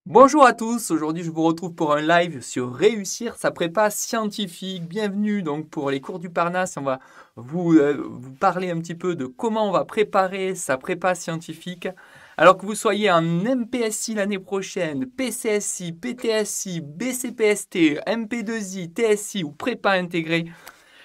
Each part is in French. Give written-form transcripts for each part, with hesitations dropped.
Bonjour à tous, aujourd'hui je vous retrouve pour un live sur réussir sa prépa scientifique. Bienvenue donc pour les cours du Parnasse, on va vous parler un petit peu de comment on va préparer sa prépa scientifique. Alors que vous soyez en MPSI l'année prochaine, PCSI, PTSI, BCPST, MP2I, TSI ou prépa intégrée,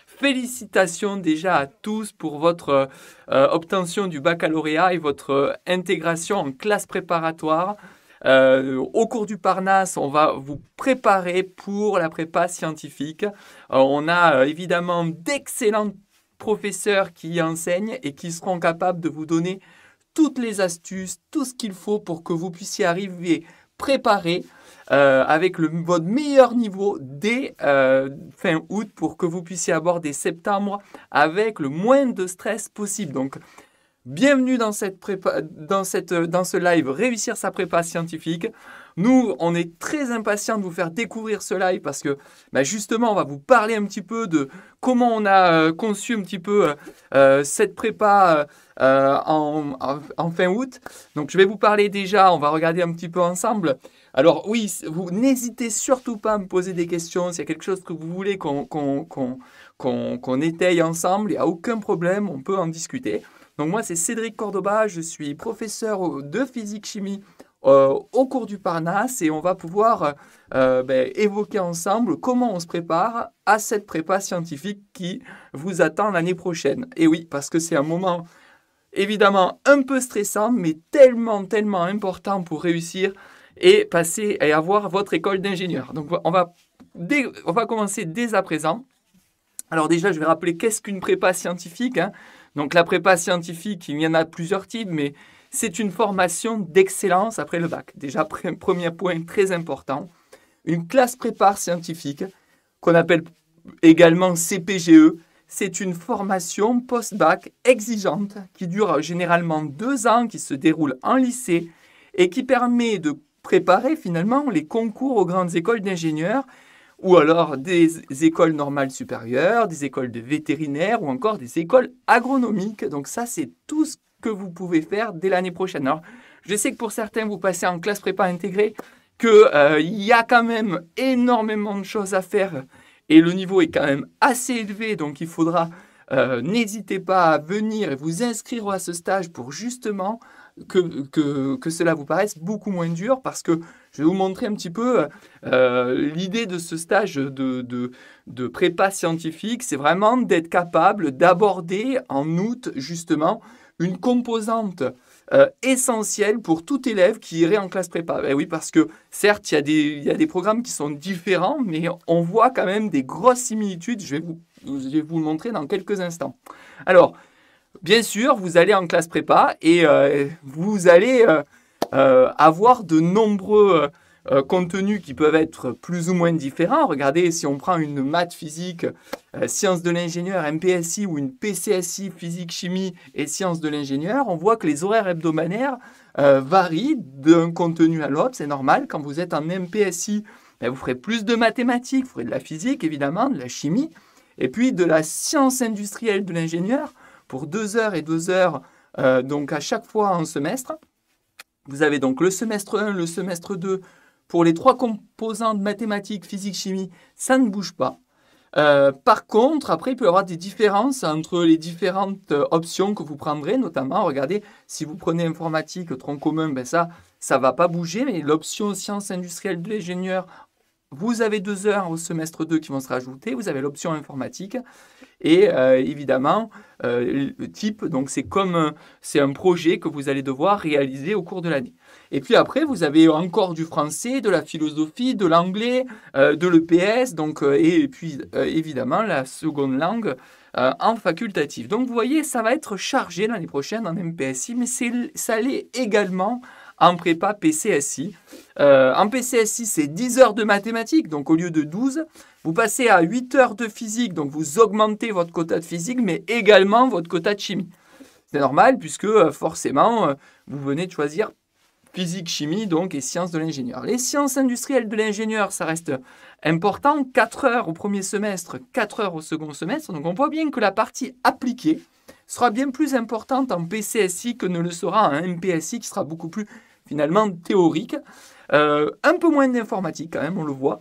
félicitations déjà à tous pour votre obtention du baccalauréat et votre intégration en classe préparatoire. Au cours du Parnasse, on va vous préparer pour la prépa scientifique. On a évidemment d'excellents professeurs qui y enseignent et qui seront capables de vous donner toutes les astuces, tout ce qu'il faut pour que vous puissiez arriver préparé avec votre meilleur niveau dès fin août pour que vous puissiez aborder septembre avec le moins de stress possible. Donc, bienvenue dans ce live Réussir sa prépa scientifique. Nous, on est très impatients de vous faire découvrir ce live parce que justement, on va vous parler un petit peu de comment on a conçu un petit peu cette prépa en fin août. Donc, je vais vous parler déjà, on va regarder un petit peu ensemble. Alors oui, vous n'hésitez surtout pas à me poser des questions. S'il y a quelque chose que vous voulez qu'on étaye ensemble, il n'y a aucun problème, on peut en discuter. Donc moi, c'est Cédric Cordoba, je suis professeur de physique-chimie au cours du Parnasse et on va pouvoir évoquer ensemble comment on se prépare à cette prépa scientifique qui vous attend l'année prochaine. Et oui, parce que c'est un moment évidemment un peu stressant, mais tellement, tellement important pour réussir et passer et avoir votre école d'ingénieur. Donc on va commencer dès à présent. Alors déjà, je vais rappeler qu'est-ce qu'une prépa scientifique, hein. Donc la prépa scientifique, il y en a plusieurs types, mais c'est une formation d'excellence après le bac. Déjà, premier point très important, une classe prépa scientifique, qu'on appelle également CPGE, c'est une formation post-bac exigeante qui dure généralement 2 ans, qui se déroule en lycée et qui permet de préparer finalement les concours aux grandes écoles d'ingénieurs ou alors des écoles normales supérieures, des écoles de vétérinaires ou encore des écoles agronomiques. Donc ça, c'est tout ce que vous pouvez faire dès l'année prochaine. Alors, je sais que pour certains, vous passez en classe prépa intégrée, qu'il y a quand même énormément de choses à faire et le niveau est quand même assez élevé, donc il faudra, n'hésitez pas à venir et vous inscrire à ce stage pour justement que cela vous paraisse beaucoup moins dur parce que je vais vous montrer un petit peu l'idée de ce stage de prépa scientifique, c'est vraiment d'être capable d'aborder en août justement une composante essentielle pour tout élève qui irait en classe prépa. Ben oui, parce que certes, il y a des programmes qui sont différents, mais on voit quand même des grosses similitudes. Je vais vous le montrer dans quelques instants. Alors, bien sûr, vous allez en classe prépa et vous allez avoir de nombreux contenus qui peuvent être plus ou moins différents. Regardez, si on prend une maths physique, sciences de l'ingénieur, MPSI ou une PCSI, physique, chimie et sciences de l'ingénieur, on voit que les horaires hebdomadaires varient d'un contenu à l'autre. C'est normal, quand vous êtes en MPSI, vous ferez plus de mathématiques, vous ferez de la physique évidemment, de la chimie, et puis de la science industrielle de l'ingénieur pour 2 heures et 2 heures, donc à chaque fois en semestre. Vous avez donc le semestre 1, le semestre 2. Pour les 3 composantes mathématiques, physique, chimie, ça ne bouge pas. Par contre, après, il peut y avoir des différences entre les différentes options que vous prendrez, notamment, regardez, si vous prenez informatique, tronc commun, ça ne va pas bouger, mais l'option sciences industrielles de l'ingénieur, vous avez 2 heures au semestre 2 qui vont se rajouter, vous avez l'option informatique, et évidemment, le type, donc c'est un projet que vous allez devoir réaliser au cours de l'année. Et puis après, vous avez encore du français, de la philosophie, de l'anglais, de l'EPS, et puis évidemment la seconde langue en facultatif. Donc vous voyez, ça va être chargé l'année prochaine en MPSI, mais ça l'est également en prépa PCSI. En PCSI, c'est 10 heures de mathématiques, donc au lieu de 12, vous passez à 8 heures de physique, donc vous augmentez votre quota de physique, mais également votre quota de chimie. C'est normal, puisque forcément, vous venez de choisir physique, chimie, donc, et sciences de l'ingénieur. Les sciences industrielles de l'ingénieur, ça reste important, 4 heures au premier semestre, 4 heures au second semestre, donc on voit bien que la partie appliquée sera bien plus importante en PCSI que ne le sera en MPSI, qui sera beaucoup plus finalement théorique, un peu moins d'informatique quand même, on le voit.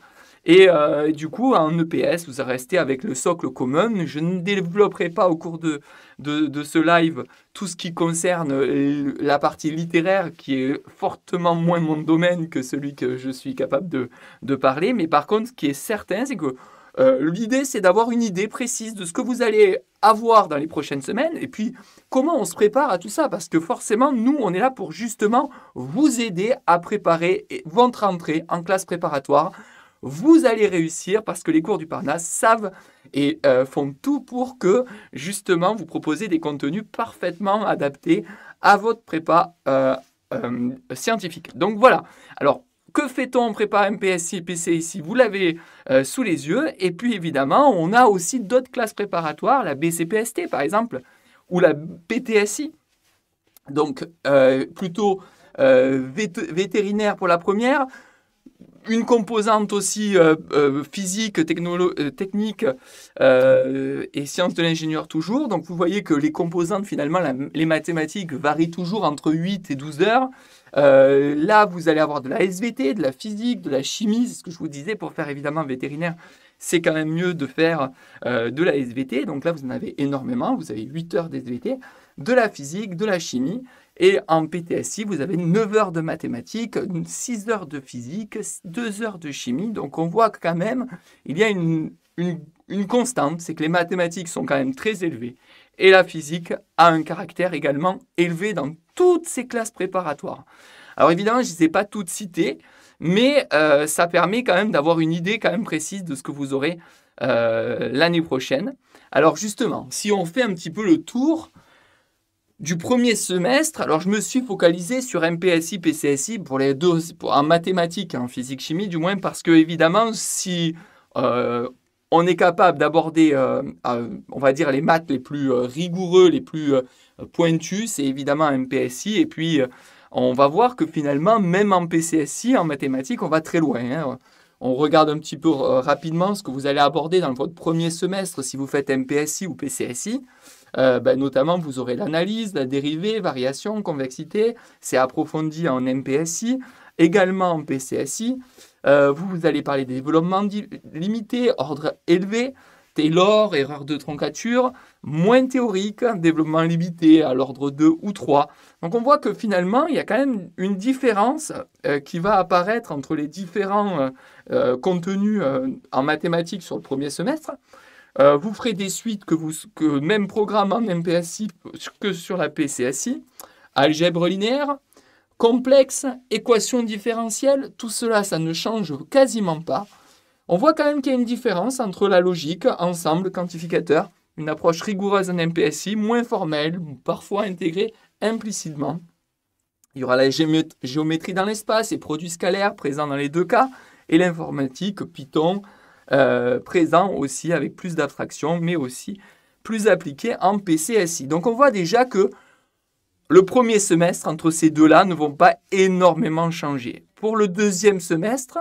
Et du coup, en EPS, vous restez avec le socle commun. Je ne développerai pas au cours de ce live tout ce qui concerne la partie littéraire, qui est fortement moins mon domaine que celui que je suis capable de parler. Mais par contre, ce qui est certain, c'est que l'idée, c'est d'avoir une idée précise de ce que vous allez avoir dans les prochaines semaines et puis comment on se prépare à tout ça. Parce que forcément, nous, on est là pour justement vous aider à préparer votre entrée en classe préparatoire. Vous allez réussir parce que les cours du Parnasse savent et font tout pour que justement vous proposez des contenus parfaitement adaptés à votre prépa scientifique. Donc voilà. Alors, que fait-on en prépa MPSI et PCSI? Vous l'avez sous les yeux. Et puis évidemment, on a aussi d'autres classes préparatoires, la BCPST par exemple, ou la BTSI. Donc plutôt vétérinaire pour la première. Une composante aussi physique, technique et sciences de l'ingénieur toujours. Donc vous voyez que les composantes, finalement, les mathématiques varient toujours entre 8 et 12 heures. Là, vous allez avoir de la SVT, de la physique, de la chimie. C'est ce que je vous disais, pour faire évidemment vétérinaire, c'est quand même mieux de faire de la SVT. Donc là, vous en avez énormément. Vous avez 8 heures d'SVT, de la physique, de la chimie. Et en PTSI, vous avez 9 heures de mathématiques, 6 heures de physique, 2 heures de chimie. Donc on voit quand même, il y a une constante, c'est que les mathématiques sont quand même très élevées. Et la physique a un caractère également élevé dans toutes ces classes préparatoires. Alors évidemment, je ne les ai pas toutes citées, mais ça permet quand même d'avoir une idée quand même précise de ce que vous aurez l'année prochaine. Alors justement, si on fait un petit peu le tour du premier semestre, alors je me suis focalisé sur MPSI, PCSI pour les deux, en mathématiques, en physique-chimie du moins, parce que évidemment, si on est capable d'aborder, on va dire, les maths les plus rigoureux, les plus pointus, c'est évidemment MPSI, et puis on va voir que finalement, même en PCSI, en mathématiques, on va très loin. Hein. On regarde un petit peu rapidement ce que vous allez aborder dans votre premier semestre si vous faites MPSI ou PCSI. Notamment, vous aurez l'analyse, la dérivée, variation, convexité. C'est approfondi en MPSI, également en PCSI. Vous allez parler des développements limités, ordre élevé, Taylor, erreur de troncature, moins théorique, développement limité à l'ordre 2 ou 3. Donc on voit que finalement, il y a quand même une différence qui va apparaître entre les différents contenus en mathématiques sur le premier semestre. Vous ferez des suites que même programme en MPSI que sur la PCSI. Algèbre linéaire, complexe, équation différentielle, tout cela, ça ne change quasiment pas. On voit quand même qu'il y a une différence entre la logique, ensemble, quantificateur, une approche rigoureuse en MPSI, moins formelle, parfois intégrée implicitement. Il y aura la géométrie dans l'espace et produits scalaires présents dans les deux cas, et l'informatique, Python, présent aussi avec plus d'abstraction, mais aussi plus appliqué en PCSI. Donc on voit déjà que le premier semestre entre ces deux-là ne vont pas énormément changer. Pour le deuxième semestre,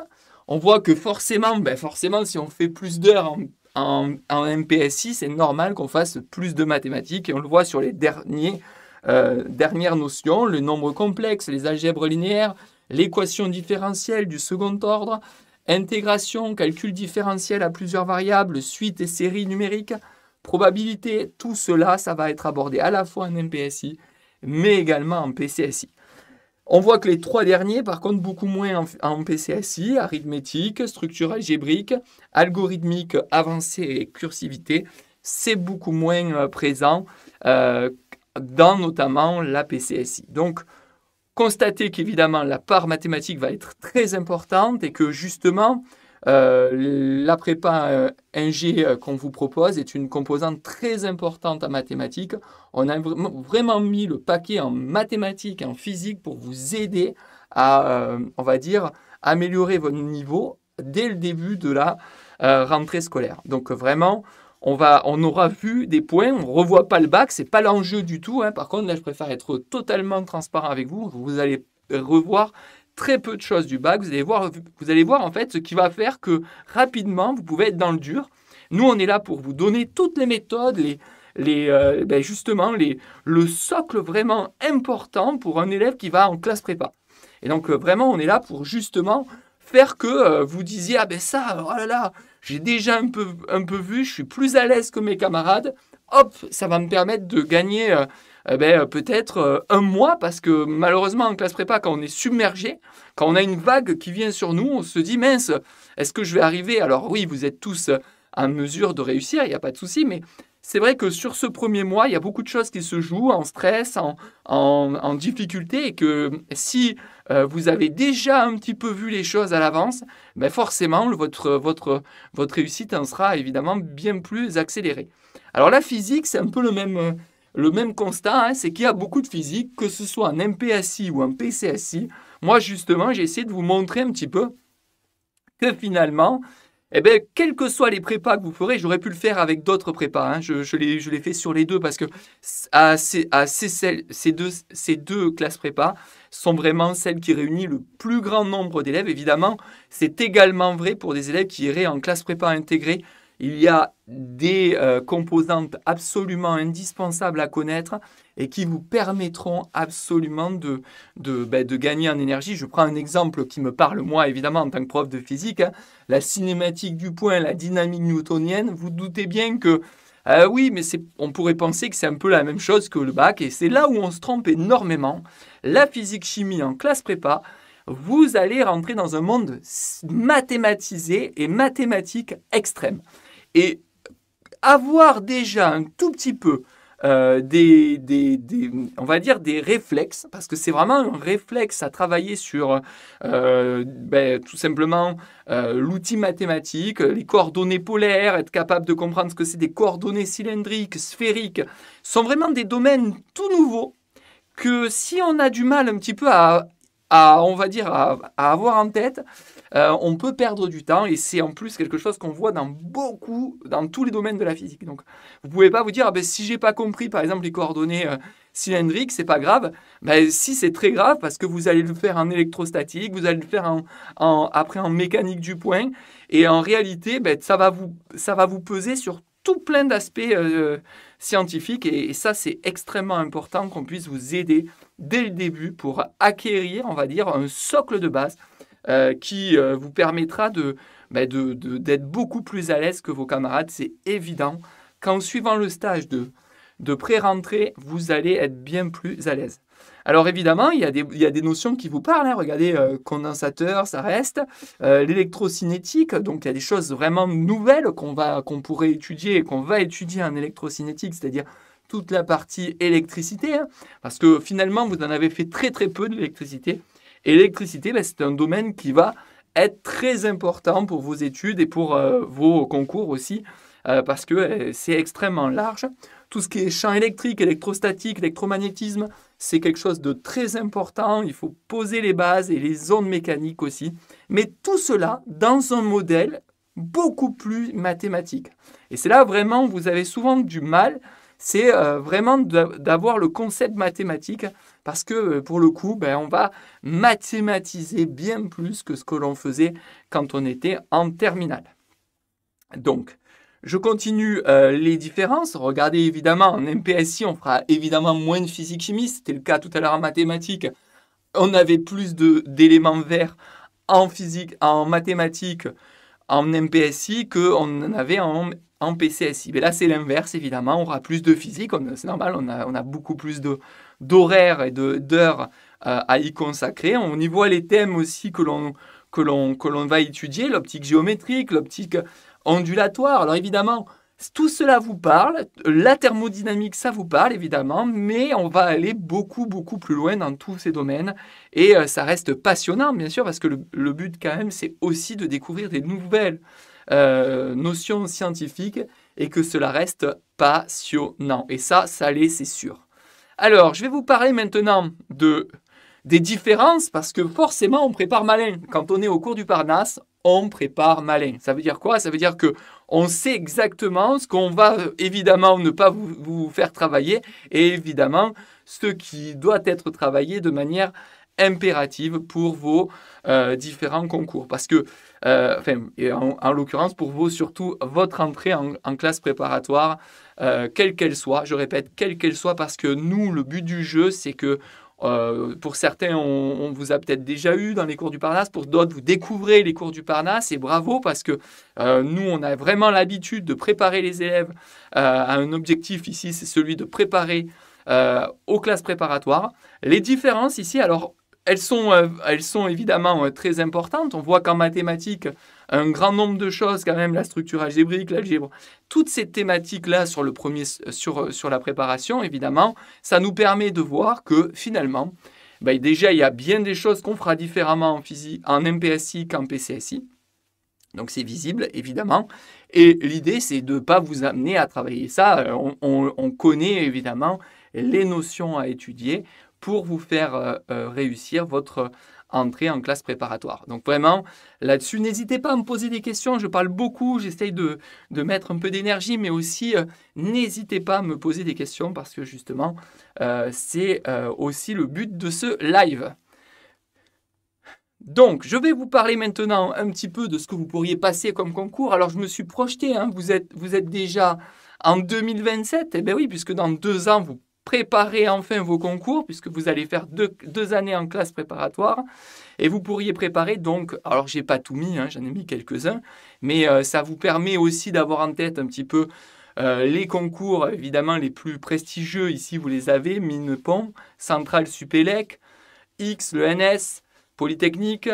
on voit que forcément, si on fait plus d'heures en MPSI, c'est normal qu'on fasse plus de mathématiques, et on le voit sur les dernières notions, le nombre complexe, les algèbres linéaires, l'équation différentielle du second ordre, intégration, calcul différentiel à plusieurs variables, suite et séries numériques, probabilité, tout cela, ça va être abordé à la fois en MPSI, mais également en PCSI. On voit que les trois derniers, par contre, beaucoup moins en PCSI, arithmétique, structure algébrique, algorithmique avancée et cursivité, c'est beaucoup moins présent dans notamment la PCSI. Donc, constatez qu'évidemment, la part mathématique va être très importante et que justement, la prépa Ing qu'on vous propose est une composante très importante en mathématiques. On a vraiment mis le paquet en mathématiques et en physique pour vous aider à, on va dire, améliorer votre niveau dès le début de la rentrée scolaire. Donc vraiment, on aura vu des points, on ne revoit pas le bac, ce n'est pas l'enjeu du tout. Hein. Par contre, là, je préfère être totalement transparent avec vous. Vous allez revoir très peu de choses du bac. Vous allez voir en fait ce qui va faire que rapidement, vous pouvez être dans le dur. Nous, on est là pour vous donner toutes les méthodes, justement le socle vraiment important pour un élève qui va en classe prépa. Et donc, vraiment, on est là pour justement faire que vous disiez, ah ben ça, oh là là, j'ai déjà un peu vu, je suis plus à l'aise que mes camarades. Hop, ça va me permettre de gagner peut-être un mois, parce que malheureusement, en classe prépa, quand on est submergé, quand on a une vague qui vient sur nous, on se dit, mince, est-ce que je vais arriver? Alors oui, vous êtes tous en mesure de réussir, il n'y a pas de souci, mais c'est vrai que sur ce premier mois, il y a beaucoup de choses qui se jouent en stress, en difficulté, et que si vous avez déjà un petit peu vu les choses à l'avance, ben forcément, votre réussite en sera évidemment bien plus accélérée. Alors la physique, c'est un peu le même constat, hein, c'est qu'il y a beaucoup de physique, que ce soit un MPSI ou un PCSI. Moi, justement, j'ai essayé de vous montrer un petit peu que finalement, eh bien, quels que soient les prépas que vous ferez, j'aurais pu le faire avec d'autres prépas, hein, je l'ai fait sur les deux, parce que ces deux classes prépa sont vraiment celles qui réunissent le plus grand nombre d'élèves. Évidemment, c'est également vrai pour des élèves qui iraient en classe prépa intégrée. Il y a des composantes absolument indispensables à connaître et qui vous permettront absolument de gagner en énergie. Je prends un exemple qui me parle, moi, évidemment, en tant que prof de physique, hein, la cinématique du point, la dynamique newtonienne. Vous doutez bien que, oui, mais on pourrait penser que c'est un peu la même chose que le bac, et c'est là où on se trompe énormément. La physique-chimie en classe prépa, vous allez rentrer dans un monde mathématisé et mathématique extrême. Et avoir déjà un tout petit peu on va dire des réflexes, parce que c'est vraiment un réflexe à travailler sur tout simplement l'outil mathématique, les coordonnées polaires, être capable de comprendre ce que c'est des coordonnées cylindriques, sphériques, sont vraiment des domaines tout nouveaux que si on a du mal un petit peu on va dire, à avoir en tête, on peut perdre du temps, et c'est en plus quelque chose qu'on voit dans tous les domaines de la physique. Donc, vous ne pouvez pas vous dire, si je n'ai pas compris, par exemple, les coordonnées cylindriques, c'est pas grave. Si, c'est très grave, parce que vous allez le faire en électrostatique, vous allez le faire après en mécanique du point, et en réalité, ça va vous peser sur tout plein d'aspects scientifiques, et ça, c'est extrêmement important qu'on puisse vous aider dès le début pour acquérir, on va dire, un socle de base qui vous permettra d'être beaucoup plus à l'aise que vos camarades. C'est évident qu'en suivant le stage de pré-rentrée, vous allez être bien plus à l'aise. Alors évidemment, il y a des notions qui vous parlent, hein. Regardez, condensateur, ça reste. L'électrocinétique, donc il y a des choses vraiment nouvelles qu'on pourrait étudier et qu'on va étudier en électrocinétique, c'est-à-dire toute la partie électricité, hein, parce que finalement, vous en avez fait très très peu de l'électricité. Et l'électricité, c'est un domaine qui va être très important pour vos études et pour vos concours aussi, parce que c'est extrêmement large. Tout ce qui est champ électrique, électrostatique, électromagnétisme, c'est quelque chose de très important. Il faut poser les bases et les ondes mécaniques aussi. Mais tout cela dans un modèle beaucoup plus mathématique. Et c'est là vraiment où vous avez souvent du mal, c'est vraiment d'avoir le concept mathématique, parce que pour le coup, on va mathématiser bien plus que ce que l'on faisait quand on était en terminale. Donc, je continue les différences. Regardez, évidemment, en MPSI, on fera évidemment moins de physique-chimie. C'était le cas tout à l'heure en mathématiques. On avait plus d'éléments verts en physique, en mathématiques, en MPSI qu'on en avait en PCSI. Mais là, c'est l'inverse, évidemment. On aura plus de physique. C'est normal, on a beaucoup plus d'horaires et d'heures à y consacrer. On y voit les thèmes aussi que l'on va étudier, l'optique géométrique, l'optique ondulatoire. Alors évidemment, tout cela vous parle, la thermodynamique, ça vous parle évidemment, mais on va aller beaucoup, beaucoup plus loin dans tous ces domaines, et ça reste passionnant, bien sûr, parce que le but quand même, c'est aussi de découvrir des nouvelles notions scientifiques, et que cela reste passionnant. Et ça l'est, c'est sûr. Alors, je vais vous parler maintenant des différences, parce que forcément, on prépare malin. Quand on est au cours du Parnasse, on prépare malin. Ça veut dire quoi? Ça veut dire qu'on sait exactement ce qu'on va évidemment ne pas vous faire travailler, et évidemment ce qui doit être travaillé de manière impérative pour vos différents concours. Parce que, en l'occurrence, pour surtout votre entrée en classe préparatoire, quelle qu'elle soit, je répète, quelle qu'elle soit, parce que nous, le but du jeu, c'est que Pour certains, on vous a peut-être déjà eu dans les cours du Parnasse. Pour d'autres, vous découvrez les cours du Parnasse. Et bravo, parce que nous, on a vraiment l'habitude de préparer les élèves à un objectif ici, c'est celui de préparer aux classes préparatoires. Les différences ici, alors, elles sont évidemment très importantes. On voit qu'en mathématiques, un grand nombre de choses, quand même, la structure algébrique, l'algèbre, toutes ces thématiques-là sur la préparation, évidemment, ça nous permet de voir que finalement, déjà, il y a bien des choses qu'on fera différemment en physique, en MPSI qu'en PCSI. Donc c'est visible, évidemment. Et l'idée, c'est de ne pas vous amener à travailler ça. On connaît évidemment les notions à étudier pour vous faire réussir votre entrée en classe préparatoire. Donc vraiment, là-dessus, n'hésitez pas à me poser des questions. Je parle beaucoup, j'essaye de mettre un peu d'énergie, mais aussi, n'hésitez pas à me poser des questions parce que justement, c'est aussi le but de ce live. Donc, je vais vous parler maintenant un petit peu de ce que vous pourriez passer comme concours. Alors, je me suis projeté, vous êtes déjà en 2027. Eh bien oui, puisque dans 2 ans, vous préparez enfin vos concours, puisque vous allez faire deux années en classe préparatoire. Et vous pourriez préparer donc, alors j'ai pas tout mis, j'en ai mis quelques-uns, mais ça vous permet aussi d'avoir en tête un petit peu les concours, évidemment, les plus prestigieux. Ici, vous les avez, Mines-Pont, Centrale Supélec, X, le NS, Polytechnique,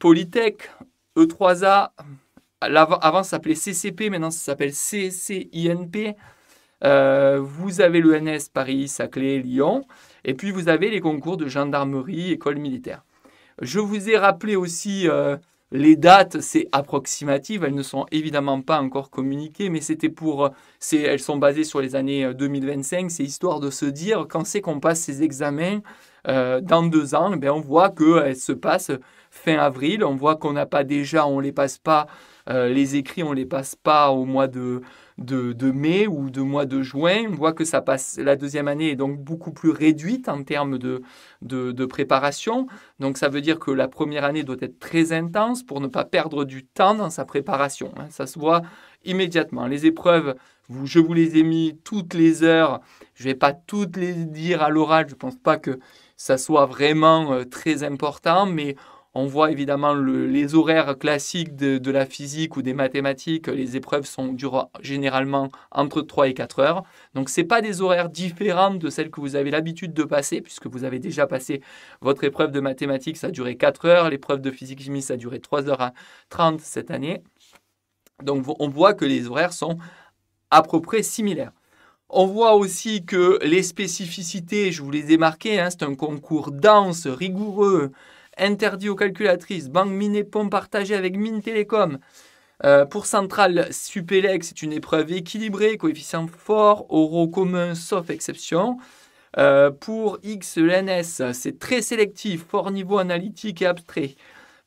Polytech, E3A, avant ça s'appelait CCP, maintenant ça s'appelle CCINP. Vous avez l'ENS Paris, Saclay, Lyon, et puis vous avez les concours de gendarmerie, école militaire. Je vous ai rappelé aussi les dates, c'est approximatif, elles ne sont évidemment pas encore communiquées, mais elles sont basées sur les années 2025, c'est histoire de se dire quand c'est qu'on passe ces examens dans 2 ans, on voit qu'elles se passent fin avril, on voit qu'on n'a pas déjà, on ne les passe pas, les écrits, on ne les passe pas au mois de mai ou de mois de juin. On voit que ça passe, la deuxième année est donc beaucoup plus réduite en termes de préparation. Donc ça veut dire que la première année doit être très intense pour ne pas perdre du temps dans sa préparation. Ça se voit immédiatement. Les épreuves, je vous les ai mis toutes les heures. Je ne vais pas toutes les dire à l'oral. Je ne pense pas que ça soit vraiment très important, mais on voit évidemment les horaires classiques de la physique ou des mathématiques. Les épreuves durent généralement entre 3 et 4 heures. Donc, ce n'est pas des horaires différents de celles que vous avez l'habitude de passer, puisque vous avez déjà passé votre épreuve de mathématiques, ça a duré 4 heures. L'épreuve de physique-chimie, ça a duré 3h30 cette année. Donc, on voit que les horaires sont à peu près similaires. On voit aussi que les spécificités, je vous les ai marquées, c'est un concours dense, rigoureux, interdit aux calculatrices, banque Mines-Pont partagée avec Mines Télécom. Pour Centrale Supélec, c'est une épreuve équilibrée, coefficient fort, oraux commun sauf exception. Pour X, l'ENS, c'est très sélectif, fort niveau analytique et abstrait.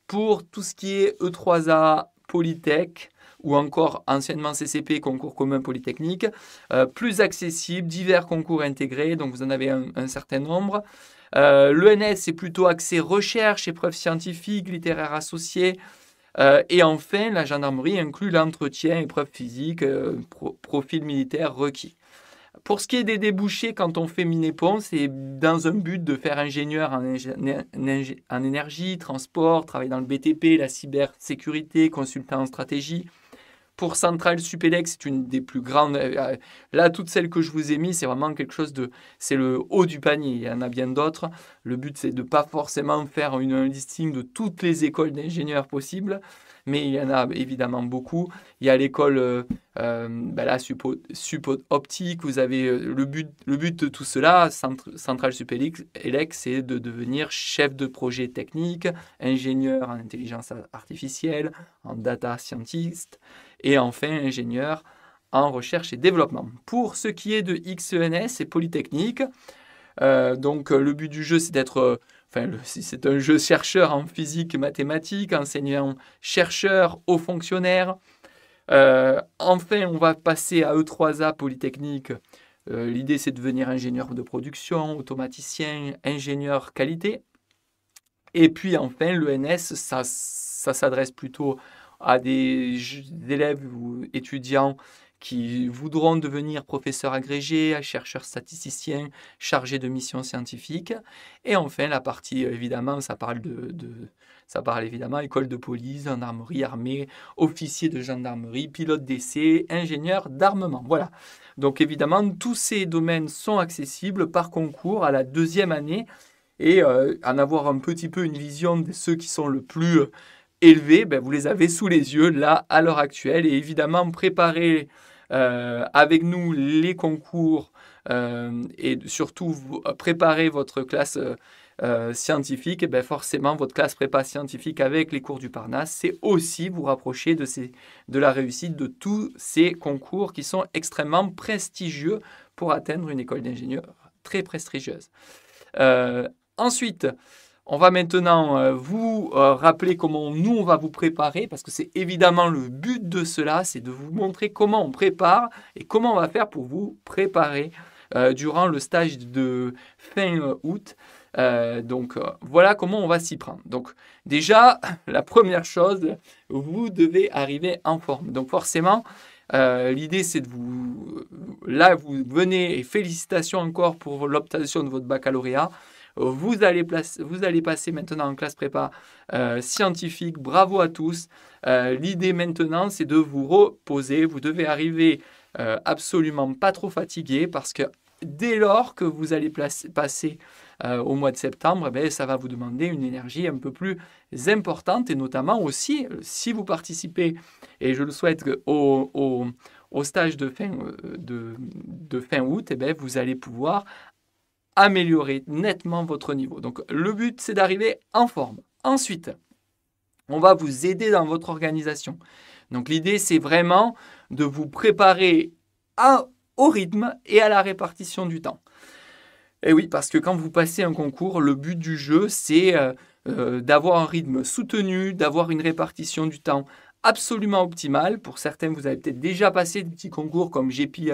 Pour tout ce qui est E3A, Polytech, ou encore anciennement CCP, concours commun polytechnique, plus accessible, divers concours intégrés, donc vous en avez un certain nombre. L'ENS, c'est plutôt axé recherche, épreuves scientifiques, littéraires associées. Et enfin, la gendarmerie inclut l'entretien, épreuves physiques, profil militaire requis. Pour ce qui est des débouchés, quand on fait Mines-Pont, c'est dans un but de faire ingénieur en énergie, transport, travailler dans le BTP, la cybersécurité, consultant en stratégie. Pour Centrale Supélec, c'est une des plus grandes. Là, toutes celles que je vous ai mises, c'est vraiment quelque chose c'est le haut du panier. Il y en a bien d'autres. Le but, c'est de ne pas forcément faire un listing de toutes les écoles d'ingénieurs possibles, mais il y en a évidemment beaucoup. Il y a l'école Support Optique. Vous avez le but de tout cela, Centrale Supélec, c'est de devenir chef de projet technique, ingénieur en intelligence artificielle, en data scientist, et enfin ingénieur en recherche et développement. Pour ce qui est de XENS et Polytechnique, donc le but du jeu, c'est d'être... c'est un jeu chercheur en physique et mathématiques, enseignant-chercheur, haut fonctionnaire. Enfin, on va passer à E3A Polytechnique. L'idée, c'est de devenir ingénieur de production, automaticien, ingénieur qualité. Et puis enfin, l'ENS, ça s'adresse plutôt à des élèves ou étudiants qui voudront devenir professeurs agrégés, chercheurs statisticiens, chargés de missions scientifiques. Et enfin, la partie, évidemment, ça parle évidemment école de police, gendarmerie, armée, officier de gendarmerie, pilote d'essai, ingénieur d'armement. Voilà. Donc évidemment, tous ces domaines sont accessibles par concours à la 2e année et en avoir un petit peu une vision de ceux qui sont le plus élevés, vous les avez sous les yeux là à l'heure actuelle. Et évidemment, préparer avec nous les concours et surtout préparer votre classe scientifique, et forcément votre classe prépa scientifique avec les cours du Parnasse, c'est aussi vous rapprocher de la réussite de tous ces concours qui sont extrêmement prestigieux pour atteindre une école d'ingénieur très prestigieuse. Ensuite, on va maintenant vous rappeler comment nous on va vous préparer, parce que c'est évidemment le but de cela, c'est de vous montrer comment on prépare et comment on va faire pour vous préparer durant le stage de fin août. Donc voilà comment on va s'y prendre. Donc déjà, la première chose, vous devez arriver en forme. Donc forcément, l'idée c'est de vous... Là, vous venez, et félicitations encore pour l'obtention de votre baccalauréat. Vous allez passer maintenant en classe prépa scientifique. Bravo à tous. L'idée maintenant, c'est de vous reposer. Vous devez arriver absolument pas trop fatigué, parce que dès lors que vous allez passer au mois de septembre, ça va vous demander une énergie un peu plus importante, et notamment aussi, si vous participez, et je le souhaite, au stage de fin août, vous allez pouvoir améliorer nettement votre niveau. Donc, le but, c'est d'arriver en forme. Ensuite, on va vous aider dans votre organisation. Donc, l'idée, c'est vraiment de vous préparer au rythme et à la répartition du temps. Et oui, parce que quand vous passez un concours, le but du jeu, c'est d'avoir un rythme soutenu, d'avoir une répartition du temps absolument optimale. Pour certains, vous avez peut-être déjà passé des petits concours comme GEPI,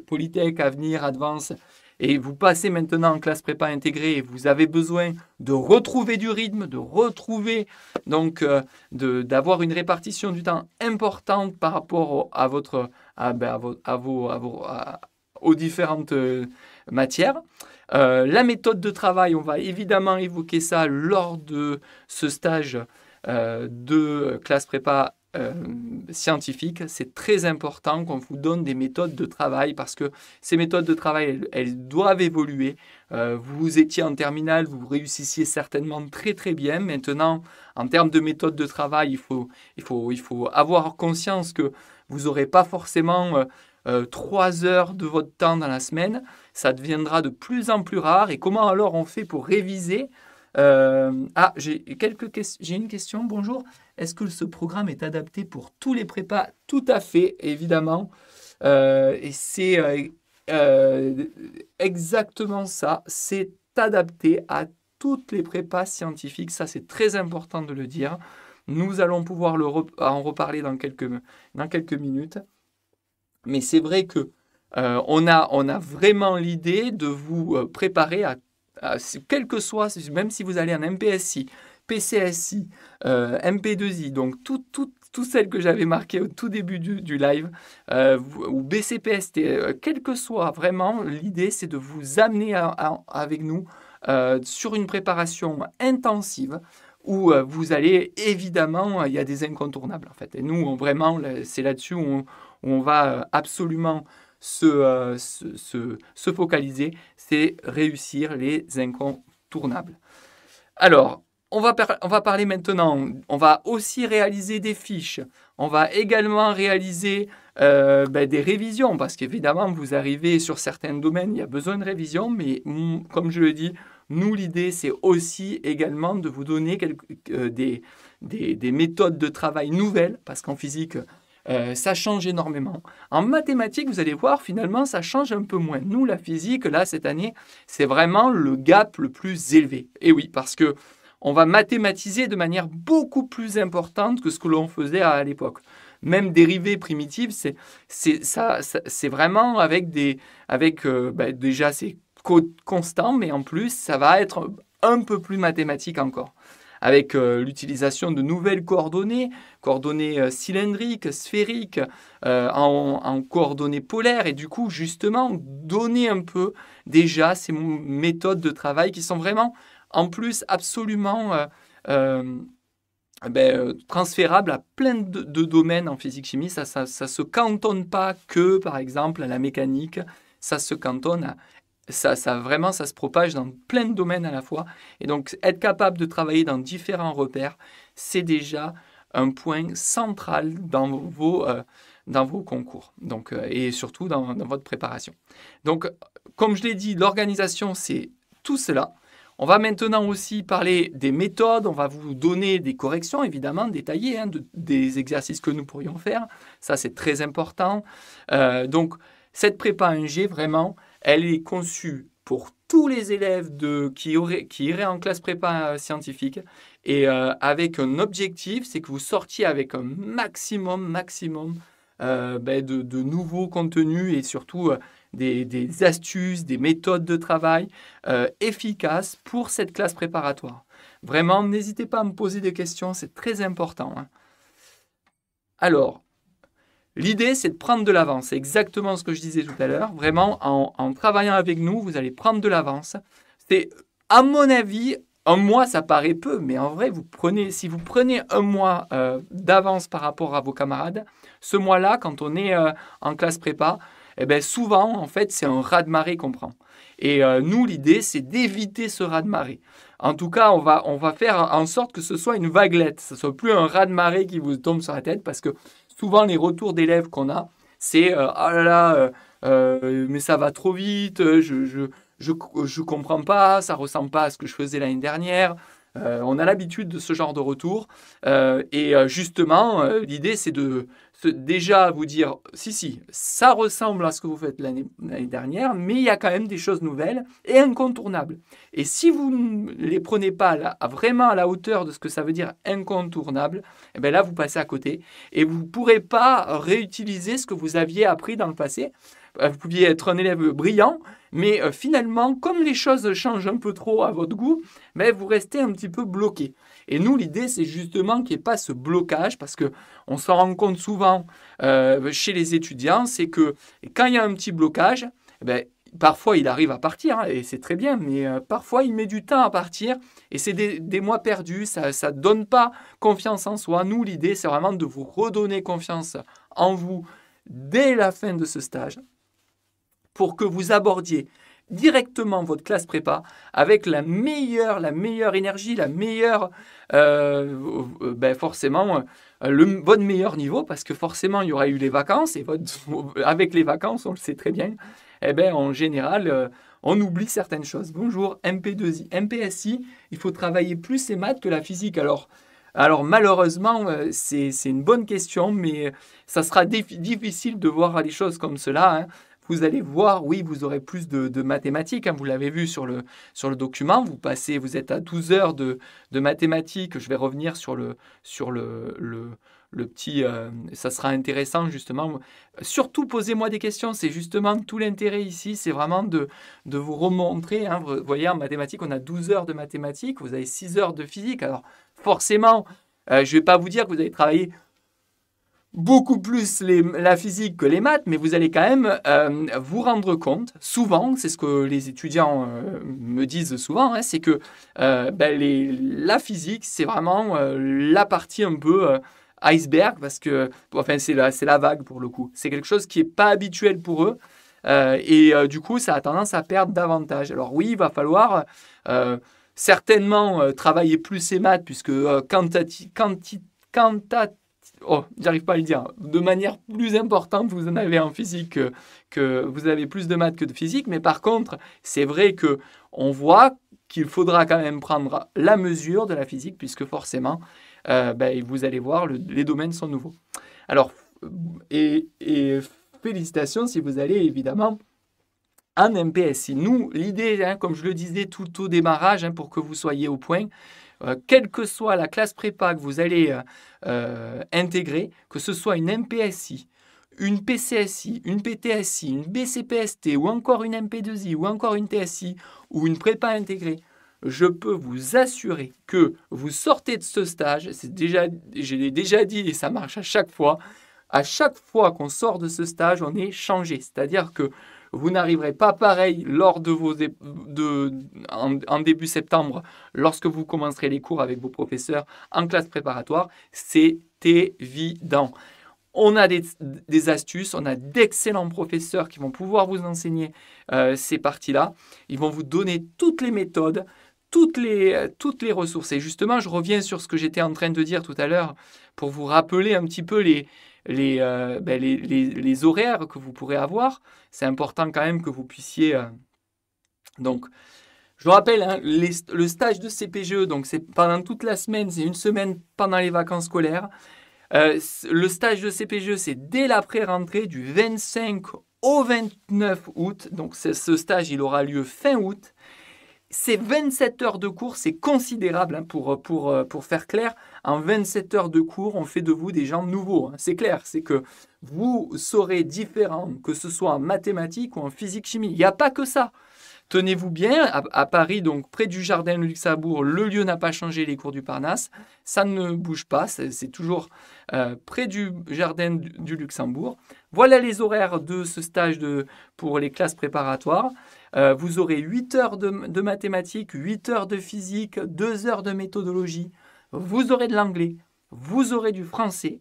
Polytech, Avenir, Advance, et vous passez maintenant en classe prépa intégrée et vous avez besoin de retrouver du rythme, de retrouver, donc d'avoir une répartition du temps importante par rapport aux différentes matières. La méthode de travail, on va évidemment évoquer ça lors de ce stage de classe prépa scientifique. C'est très important qu'on vous donne des méthodes de travail, parce que ces méthodes de travail, elles doivent évoluer. Vous étiez en terminale, vous réussissiez certainement très très bien. Maintenant, en termes de méthode de travail, il faut avoir conscience que vous n'aurez pas forcément 3 heures de votre temps dans la semaine. Ça deviendra de plus en plus rare. Et comment alors on fait pour réviser ? J'ai une question. Bonjour. Est-ce que ce programme est adapté pour tous les prépas ? Tout à fait, évidemment. Et c'est exactement ça. C'est adapté à toutes les prépas scientifiques. Ça, c'est très important de le dire. Nous allons pouvoir en reparler dans quelques minutes. Mais c'est vrai que on a vraiment l'idée de vous préparer à quel que soit, même si vous allez en MPSI, PCSI, MP2I, donc toutes celles que j'avais marquées au tout début du live, ou BCPST, quel que soit, vraiment, l'idée, c'est de vous amener avec nous sur une préparation intensive, où vous allez, évidemment, il y a des incontournables, en fait. Et nous, vraiment, c'est là-dessus où on va absolument se focaliser, c'est réussir les incontournables. Alors, on va parler maintenant, on va aussi réaliser des fiches, on va également réaliser des révisions, parce qu'évidemment, vous arrivez sur certains domaines, il y a besoin de révision, mais comme je le dis, nous, l'idée, c'est aussi également de vous donner des méthodes de travail nouvelles, parce qu'en physique, ça change énormément. En mathématiques, vous allez voir, finalement, ça change un peu moins. Nous, la physique, là, cette année, c'est vraiment le gap le plus élevé. Et oui, parce que on va mathématiser de manière beaucoup plus importante que ce que l'on faisait à l'époque. Même dérivées primitives, c'est vraiment déjà c'est constant, mais en plus, ça va être un peu plus mathématique encore. avec l'utilisation de nouvelles coordonnées, coordonnées cylindriques, sphériques, en coordonnées polaires, et du coup, justement, donner un peu déjà ces méthodes de travail qui sont vraiment, en plus, absolument transférables à plein de domaines en physique-chimie. Ça se cantonne pas que, par exemple, à la mécanique, ça se cantonne à... Vraiment, ça se propage dans plein de domaines à la fois. Et donc, être capable de travailler dans différents repères, c'est déjà un point central dans vos concours, donc, et surtout dans votre préparation. Donc, comme je l'ai dit, l'organisation, c'est tout cela. On va maintenant aussi parler des méthodes. On va vous donner des corrections, évidemment, détaillées, des exercices que nous pourrions faire. Ça, c'est très important. Donc, cette prépa 1G, vraiment, elle est conçue pour tous les élèves qui iraient en classe prépa scientifique et avec un objectif, c'est que vous sortiez avec un maximum de nouveaux contenus et surtout des astuces, des méthodes de travail efficaces pour cette classe préparatoire. Vraiment, n'hésitez pas à me poser des questions, c'est très important. Alors, l'idée, c'est de prendre de l'avance. C'est exactement ce que je disais tout à l'heure. Vraiment, en travaillant avec nous, vous allez prendre de l'avance. C'est, à mon avis, un mois, ça paraît peu, mais en vrai, si vous prenez un mois d'avance par rapport à vos camarades, ce mois-là, quand on est en classe prépa, souvent, en fait, c'est un raz-de-marée qu'on prend. Et nous, l'idée, c'est d'éviter ce raz-de-marée. En tout cas, on va faire en sorte que ce soit une vaguelette. Ce ne soit plus un raz-de-marée qui vous tombe sur la tête, parce que souvent, les retours d'élèves qu'on a, c'est « Ah là là, mais ça va trop vite, je comprends pas, ça ressemble pas à ce que je faisais l'année dernière. » On a l'habitude de ce genre de retour. Justement, l'idée, c'est de déjà vous dire « Si, ça ressemble à ce que vous faites l'année dernière, mais il y a quand même des choses nouvelles et incontournables. » Et si vous ne les prenez pas vraiment à la hauteur de ce que ça veut dire incontournable, là, vous passez à côté et vous ne pourrez pas réutiliser ce que vous aviez appris dans le passé. Vous pouviez être un élève brillant, mais finalement, comme les choses changent un peu trop à votre goût, vous restez un petit peu bloqué. Et nous, l'idée, c'est justement qu'il n'y ait pas ce blocage, parce qu'on s'en rend compte souvent chez les étudiants, c'est que quand il y a un petit blocage, parfois il arrive à partir, et c'est très bien, mais parfois il met du temps à partir, et c'est des mois perdus, ça ne donne pas confiance en soi. Nous, l'idée, c'est vraiment de vous redonner confiance en vous dès la fin de ce stage, pour que vous abordiez directement votre classe prépa avec la meilleure énergie, la meilleure, forcément, votre meilleur niveau, parce que forcément, il y aura eu les vacances, et avec les vacances, on le sait très bien, en général, on oublie certaines choses. Bonjour, MP2I, MPSI, il faut travailler plus les maths que la physique. Alors malheureusement, c'est une bonne question, mais ça sera difficile de voir les choses comme cela. Vous allez voir, oui, vous aurez plus de mathématiques. Vous l'avez vu sur le document. Vous êtes à 12 heures de mathématiques. Je vais revenir sur le petit... ça sera intéressant, justement. Surtout, posez-moi des questions. C'est justement tout l'intérêt ici. C'est vraiment de vous remontrer. Vous voyez, en mathématiques, on a 12 heures de mathématiques. Vous avez 6 heures de physique. Alors, forcément, je ne vais pas vous dire que vous allez travailler beaucoup plus la physique que les maths, mais vous allez quand même vous rendre compte, souvent, c'est ce que les étudiants me disent souvent, c'est que la physique, c'est vraiment la partie un peu iceberg, parce que c'est la vague pour le coup. C'est quelque chose qui n'est pas habituel pour eux, et du coup, ça a tendance à perdre davantage. Alors oui, il va falloir certainement travailler plus ces maths, puisque j'arrive pas à le dire, de manière plus importante, vous en avez en physique que vous avez plus de maths que de physique, mais par contre, c'est vrai qu'on voit qu'il faudra quand même prendre la mesure de la physique, puisque forcément, vous allez voir, les domaines sont nouveaux. Alors, et félicitations si vous allez évidemment en MPSI. Nous, l'idée, comme je le disais tout au démarrage, pour que vous soyez au point, quelle que soit la classe prépa que vous allez intégrer, que ce soit une MPSI, une PCSI, une PTSI, une BCPST ou encore une MP2I ou encore une TSI ou une prépa intégrée, je peux vous assurer que vous sortez de ce stage, je l'ai déjà dit et ça marche à chaque fois. À chaque fois qu'on sort de ce stage, on est changé. C'est-à-dire que vous n'arriverez pas pareil lors de en début septembre, lorsque vous commencerez les cours avec vos professeurs en classe préparatoire. C'est évident. On a des astuces, on a d'excellents professeurs qui vont pouvoir vous enseigner ces parties-là. Ils vont vous donner toutes les méthodes, toutes les ressources. Et justement, je reviens sur ce que j'étais en train de dire tout à l'heure pour vous rappeler un petit peu les horaires que vous pourrez avoir. C'est important quand même que vous puissiez... donc, je vous rappelle, hein, le stage de CPGE, donc c'est pendant toute la semaine, c'est une semaine pendant les vacances scolaires. Le stage de CPGE, c'est dès l'après-rentrée du 25 au 29 août. Donc, ce stage, il aura lieu fin août. C'est 27 heures de cours, c'est considérable hein, pour faire clair. En 27 heures de cours, on fait de vous des gens nouveaux. Hein. C'est clair, c'est que vous serez différents, que ce soit en mathématiques ou en physique-chimie. Il n'y a pas que ça. Tenez-vous bien, à Paris, donc près du Jardin du Luxembourg, le lieu n'a pas changé, les cours du Parnasse. Ça ne bouge pas, c'est toujours près du Jardin du Luxembourg. Voilà les horaires de ce stage pour les classes préparatoires. Vous aurez 8 heures de mathématiques, 8 heures de physique, 2 heures de méthodologie. Vous aurez de l'anglais, vous aurez du français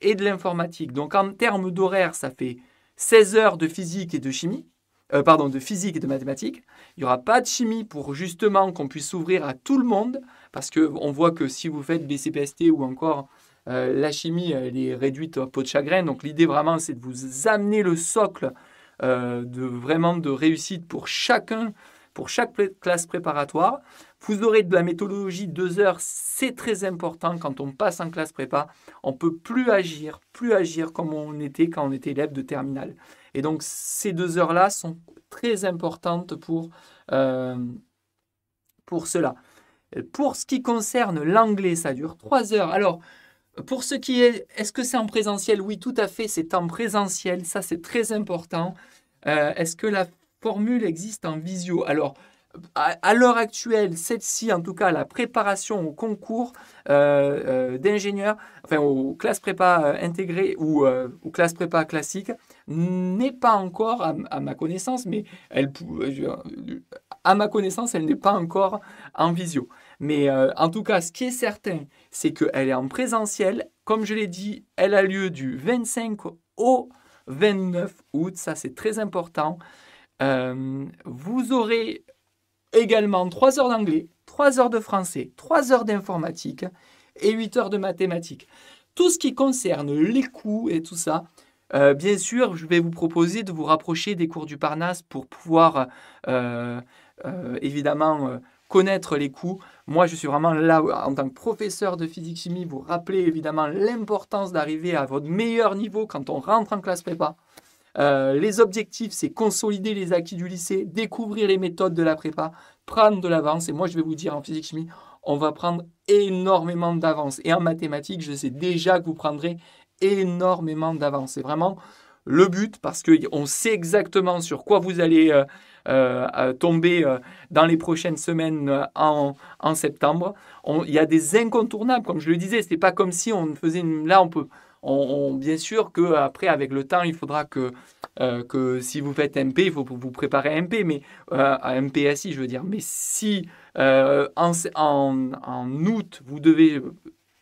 et de l'informatique. Donc en termes d'horaire, ça fait 16 heures de physique et de chimie. De physique et de mathématiques. Il n'y aura pas de chimie pour justement qu'on puisse s'ouvrir à tout le monde, parce qu'on voit que si vous faites BCPST ou encore la chimie, elle est réduite à peau de chagrin. Donc l'idée vraiment, c'est de vous amener le socle de réussite pour chaque classe préparatoire. Vous aurez de la méthodologie 2 heures, c'est très important quand on passe en classe prépa. On ne peut plus agir comme on était quand on était élève de terminale. Et donc, ces 2 heures-là sont très importantes pour cela. Pour ce qui concerne l'anglais, ça dure 3 heures. Alors, pour ce qui est-ce que c'est en présentiel? Oui, tout à fait, c'est en présentiel. Ça, c'est très important. Est-ce que la formule existe en visio? Alors, à l'heure actuelle, celle-ci, en tout cas, la préparation au concours d'ingénieurs, enfin aux classes prépa intégrées ou aux classes prépa classiques, n'est pas encore, à ma connaissance, mais à ma connaissance, elle n'est pas encore en visio. Mais en tout cas, ce qui est certain, c'est qu'elle est en présentiel. Comme je l'ai dit, elle a lieu du 25 au 29 août. Ça, c'est très important. Vous aurez également 3 heures d'anglais, 3 heures de français, 3 heures d'informatique et 8 heures de mathématiques. Tout ce qui concerne les coûts et tout ça, bien sûr, je vais vous proposer de vous rapprocher des cours du Parnasse pour pouvoir évidemment connaître les coûts. Moi, je suis vraiment là en tant que professeur de physique-chimie, vous rappelez évidemment l'importance d'arriver à votre meilleur niveau quand on rentre en classe prépa. Les objectifs, c'est consolider les acquis du lycée, découvrir les méthodes de la prépa, prendre de l'avance. Et moi, je vais vous dire, en physique-chimie, on va prendre énormément d'avance. Et en mathématiques, je sais déjà que vous prendrez énormément d'avance. C'est vraiment le but parce qu'on sait exactement sur quoi vous allez tomber dans les prochaines semaines en septembre. Il y a des incontournables, comme je le disais. Ce n'est pas comme si on faisait Là, on peut... bien sûr qu'après, avec le temps, il faudra que si vous faites MP, il faut vous préparer MP, mais à MPSI, je veux dire. Mais si en août, vous devez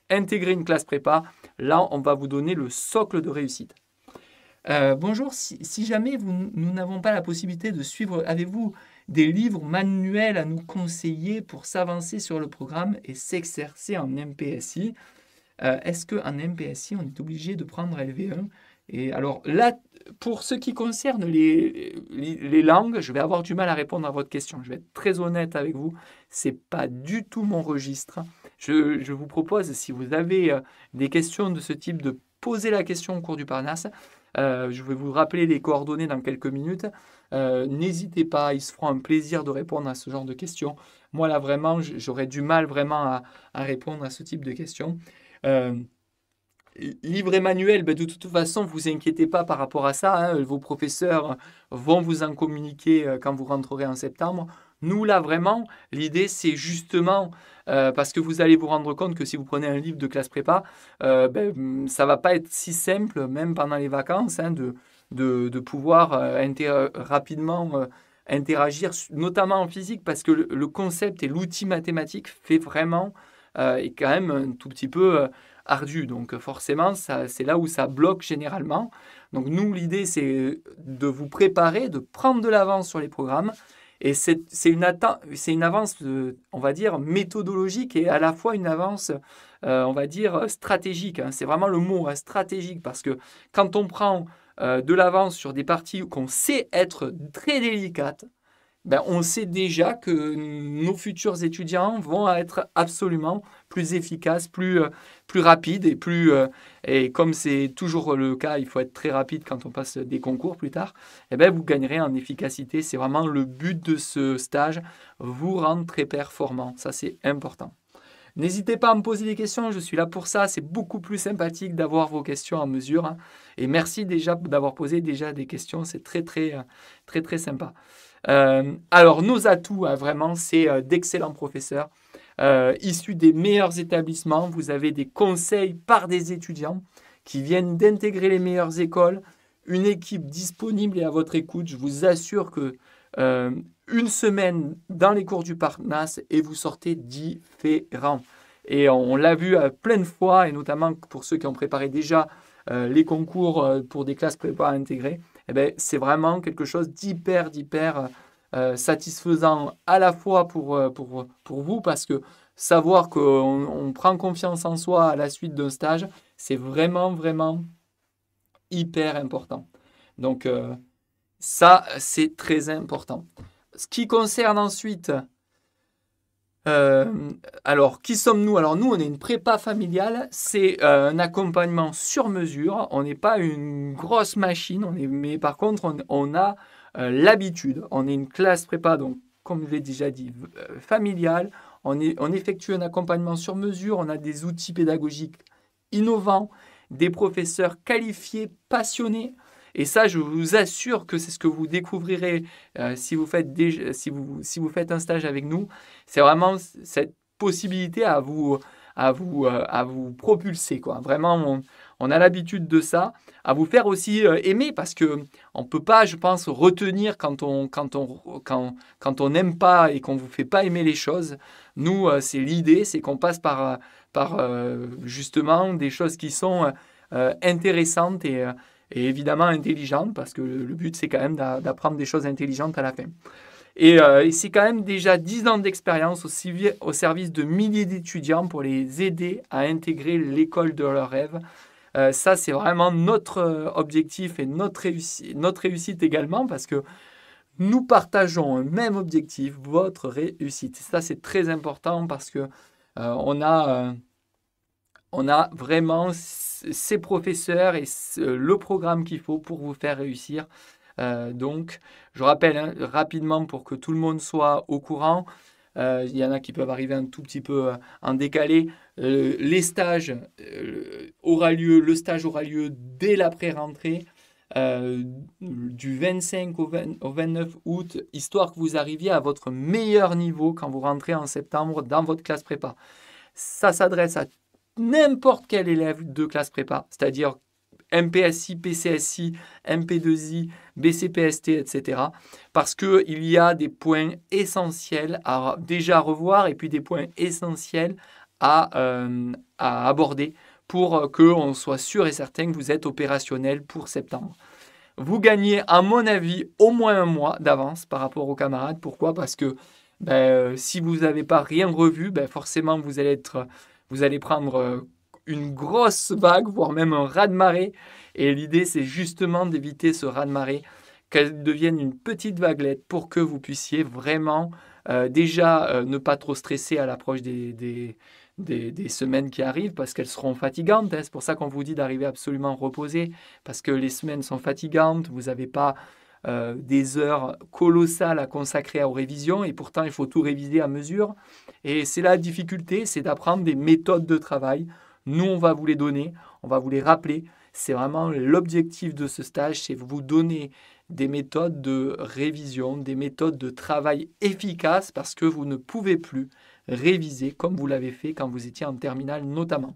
intégrer une classe prépa, là, on va vous donner le socle de réussite. Bonjour, si jamais nous n'avons pas la possibilité de suivre, avez-vous des livres manuels à nous conseiller pour s'avancer sur le programme et s'exercer en MPSI? Est-ce qu'en MPSI, on est obligé de prendre LV1? Et alors là, pour ce qui concerne les langues, je vais avoir du mal à répondre à votre question. Je vais être très honnête avec vous, ce n'est pas du tout mon registre. Je vous propose, si vous avez des questions de ce type, de poser la question au cours du Parnasse. Je vais vous rappeler les coordonnées dans quelques minutes. N'hésitez pas, ils se feront un plaisir de répondre à ce genre de questions. Moi, là, vraiment, j'aurais du mal vraiment à répondre à ce type de questions. Livre et manuel, de toute façon, vous inquiétez pas par rapport à ça. Vos professeurs vont vous en communiquer quand vous rentrerez en septembre. Nous, là, vraiment, l'idée, c'est justement, parce que vous allez vous rendre compte que si vous prenez un livre de classe prépa, ça ne va pas être si simple, même pendant les vacances, hein, de pouvoir rapidement interagir, notamment en physique, parce que le concept et l'outil mathématique fait vraiment, est quand même un tout petit peu ardu. Donc forcément, c'est là où ça bloque généralement. Donc nous, l'idée, c'est de vous préparer, de prendre de l'avance sur les programmes. Et c'est une avance, on va dire, méthodologique et à la fois une avance, on va dire, stratégique, hein. C'est vraiment le mot, hein, stratégique, parce que quand on prend de l'avance sur des parties qu'on sait être très délicates, on sait déjà que nos futurs étudiants vont être absolument plus efficaces, plus rapides et comme c'est toujours le cas, il faut être très rapide quand on passe des concours plus tard, vous gagnerez en efficacité. C'est vraiment le but de ce stage, vous rendre très performant. Ça, c'est important. N'hésitez pas à me poser des questions, je suis là pour ça. C'est beaucoup plus sympathique d'avoir vos questions en mesure, hein. Et merci déjà d'avoir posé déjà des questions, c'est très, très, très, très sympa. Alors, nos atouts, hein, vraiment, c'est d'excellents professeurs issus des meilleurs établissements. Vous avez des conseils par des étudiants qui viennent d'intégrer les meilleures écoles, une équipe disponible et à votre écoute. Je vous assure que une semaine dans les cours du Parnasse et vous sortez différent. Et on l'a vu plein de fois, et notamment pour ceux qui ont préparé déjà les concours pour des classes prépa intégrées. C'est vraiment quelque chose d'hyper satisfaisant à la fois pour vous, parce que savoir qu'on prend confiance en soi à la suite d'un stage, c'est vraiment hyper important. Donc ça, c'est très important. Ce qui concerne ensuite, alors qui sommes-nous? Alors nous, on est une prépa familiale, c'est un accompagnement sur mesure. On n'est pas une grosse machine, mais par contre, on a l'habitude. On est une classe prépa, donc comme je l'ai déjà dit, familiale. On effectue un accompagnement sur mesure. On a des outils pédagogiques innovants, des professeurs qualifiés, passionnés. Et ça, je vous assure que c'est ce que vous découvrirez si vous faites un stage avec nous. C'est vraiment cette possibilité à vous propulser, quoi. Vraiment, on a l'habitude de ça, à vous faire aussi aimer, parce que on peut pas, je pense, retenir quand on n'aime pas et qu'on vous fait pas aimer les choses. Nous, c'est l'idée, c'est qu'on passe par justement des choses qui sont intéressantes et évidemment intelligentes, parce que le but, c'est quand même d'apprendre des choses intelligentes à la fin. Et c'est quand même déjà 10 ans d'expérience au service de milliers d'étudiants pour les aider à intégrer l'école de leurs rêves. Ça, c'est vraiment notre objectif et notre réussite également, parce que nous partageons un même objectif, votre réussite. Ça, c'est très important, parce que on a vraiment ces professeurs et le programme qu'il faut pour vous faire réussir. Donc, je rappelle, hein, rapidement pour que tout le monde soit au courant. Il y en a qui peuvent arriver un tout petit peu en décalé. Le stage aura lieu dès l'après-rentrée, du 25 au 29 août, histoire que vous arriviez à votre meilleur niveau quand vous rentrez en septembre dans votre classe prépa. Ça s'adresse à n'importe quel élève de classe prépa, c'est-à-dire MPSI, PCSI, MP2I, BCPST, etc. Parce qu'il y a des points essentiels à déjà revoir et puis des points essentiels à aborder pour qu'on soit sûr et certain que vous êtes opérationnel pour septembre. Vous gagnez, à mon avis, au moins un mois d'avance par rapport aux camarades. Pourquoi? Parce que si vous n'avez pas rien revu, forcément vous allez prendre une grosse vague, voire même un raz-de-marée. Et l'idée, c'est justement d'éviter ce raz-de-marée, qu'elle devienne une petite vaguelette pour que vous puissiez vraiment ne pas trop stresser à l'approche des semaines qui arrivent, parce qu'elles seront fatigantes, hein. C'est pour ça qu'on vous dit d'arriver absolument reposé, parce que les semaines sont fatigantes, vous n'avez pas des heures colossales à consacrer aux révisions, et pourtant il faut tout réviser à mesure. Et c'est la difficulté, c'est d'apprendre des méthodes de travail. Nous, on va vous les donner, on va vous les rappeler. C'est vraiment l'objectif de ce stage, c'est vous donner des méthodes de révision, des méthodes de travail efficaces parce que vous ne pouvez plus réviser comme vous l'avez fait quand vous étiez en terminale notamment.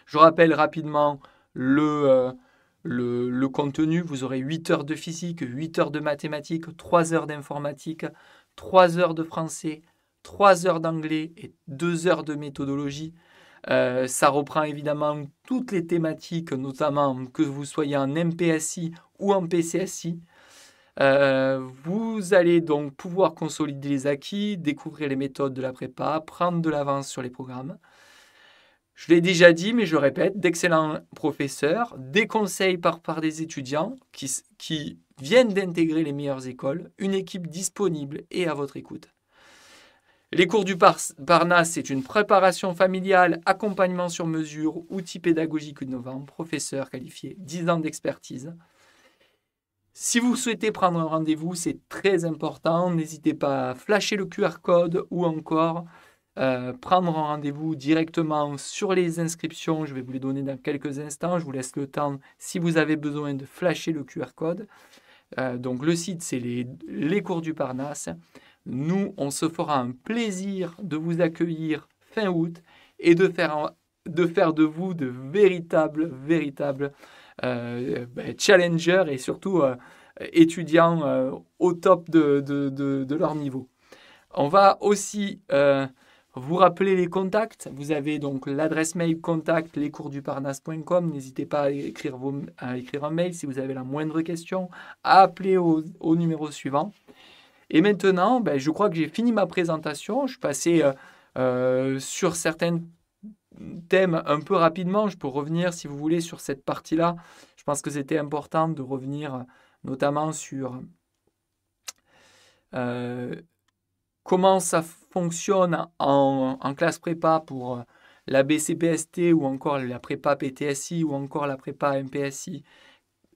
Je rappelle rapidement le contenu. Vous aurez 8 heures de physique, 8 heures de mathématiques, 3 heures d'informatique, 3 heures de français, 3 heures d'anglais et 2 heures de méthodologie. Ça reprend évidemment toutes les thématiques, notamment que vous soyez en MPSI ou en PCSI. Vous allez donc pouvoir consolider les acquis, découvrir les méthodes de la prépa, prendre de l'avance sur les programmes. Je l'ai déjà dit, mais je le répète, d'excellents professeurs, des conseils par des étudiants qui viennent d'intégrer les meilleures écoles, une équipe disponible et à votre écoute. Les cours du Parnasse, c'est une préparation familiale, accompagnement sur mesure, outils pédagogiques innovants, professeurs qualifiés, 10 ans d'expertise. Si vous souhaitez prendre un rendez-vous, c'est très important. N'hésitez pas à flasher le QR code ou encore prendre un rendez-vous directement sur les inscriptions. Je vais vous les donner dans quelques instants. Je vous laisse le temps si vous avez besoin de flasher le QR code. Donc le site, c'est les cours du Parnasse. Nous, on se fera un plaisir de vous accueillir fin août et de faire de vous de véritables challengers et surtout étudiants au top de leur niveau. On va aussi vous rappeler les contacts. Vous avez donc l'adresse mail contact lescoursduparnasse.com. N'hésitez pas à écrire un mail si vous avez la moindre question, à appeler au numéro suivant. Et maintenant, je crois que j'ai fini ma présentation. Je suis passé sur certains thèmes un peu rapidement. Je peux revenir, si vous voulez, sur cette partie-là. Je pense que c'était important de revenir notamment sur comment ça fonctionne en classe prépa pour la BCPST ou encore la prépa PTSI ou encore la prépa MPSI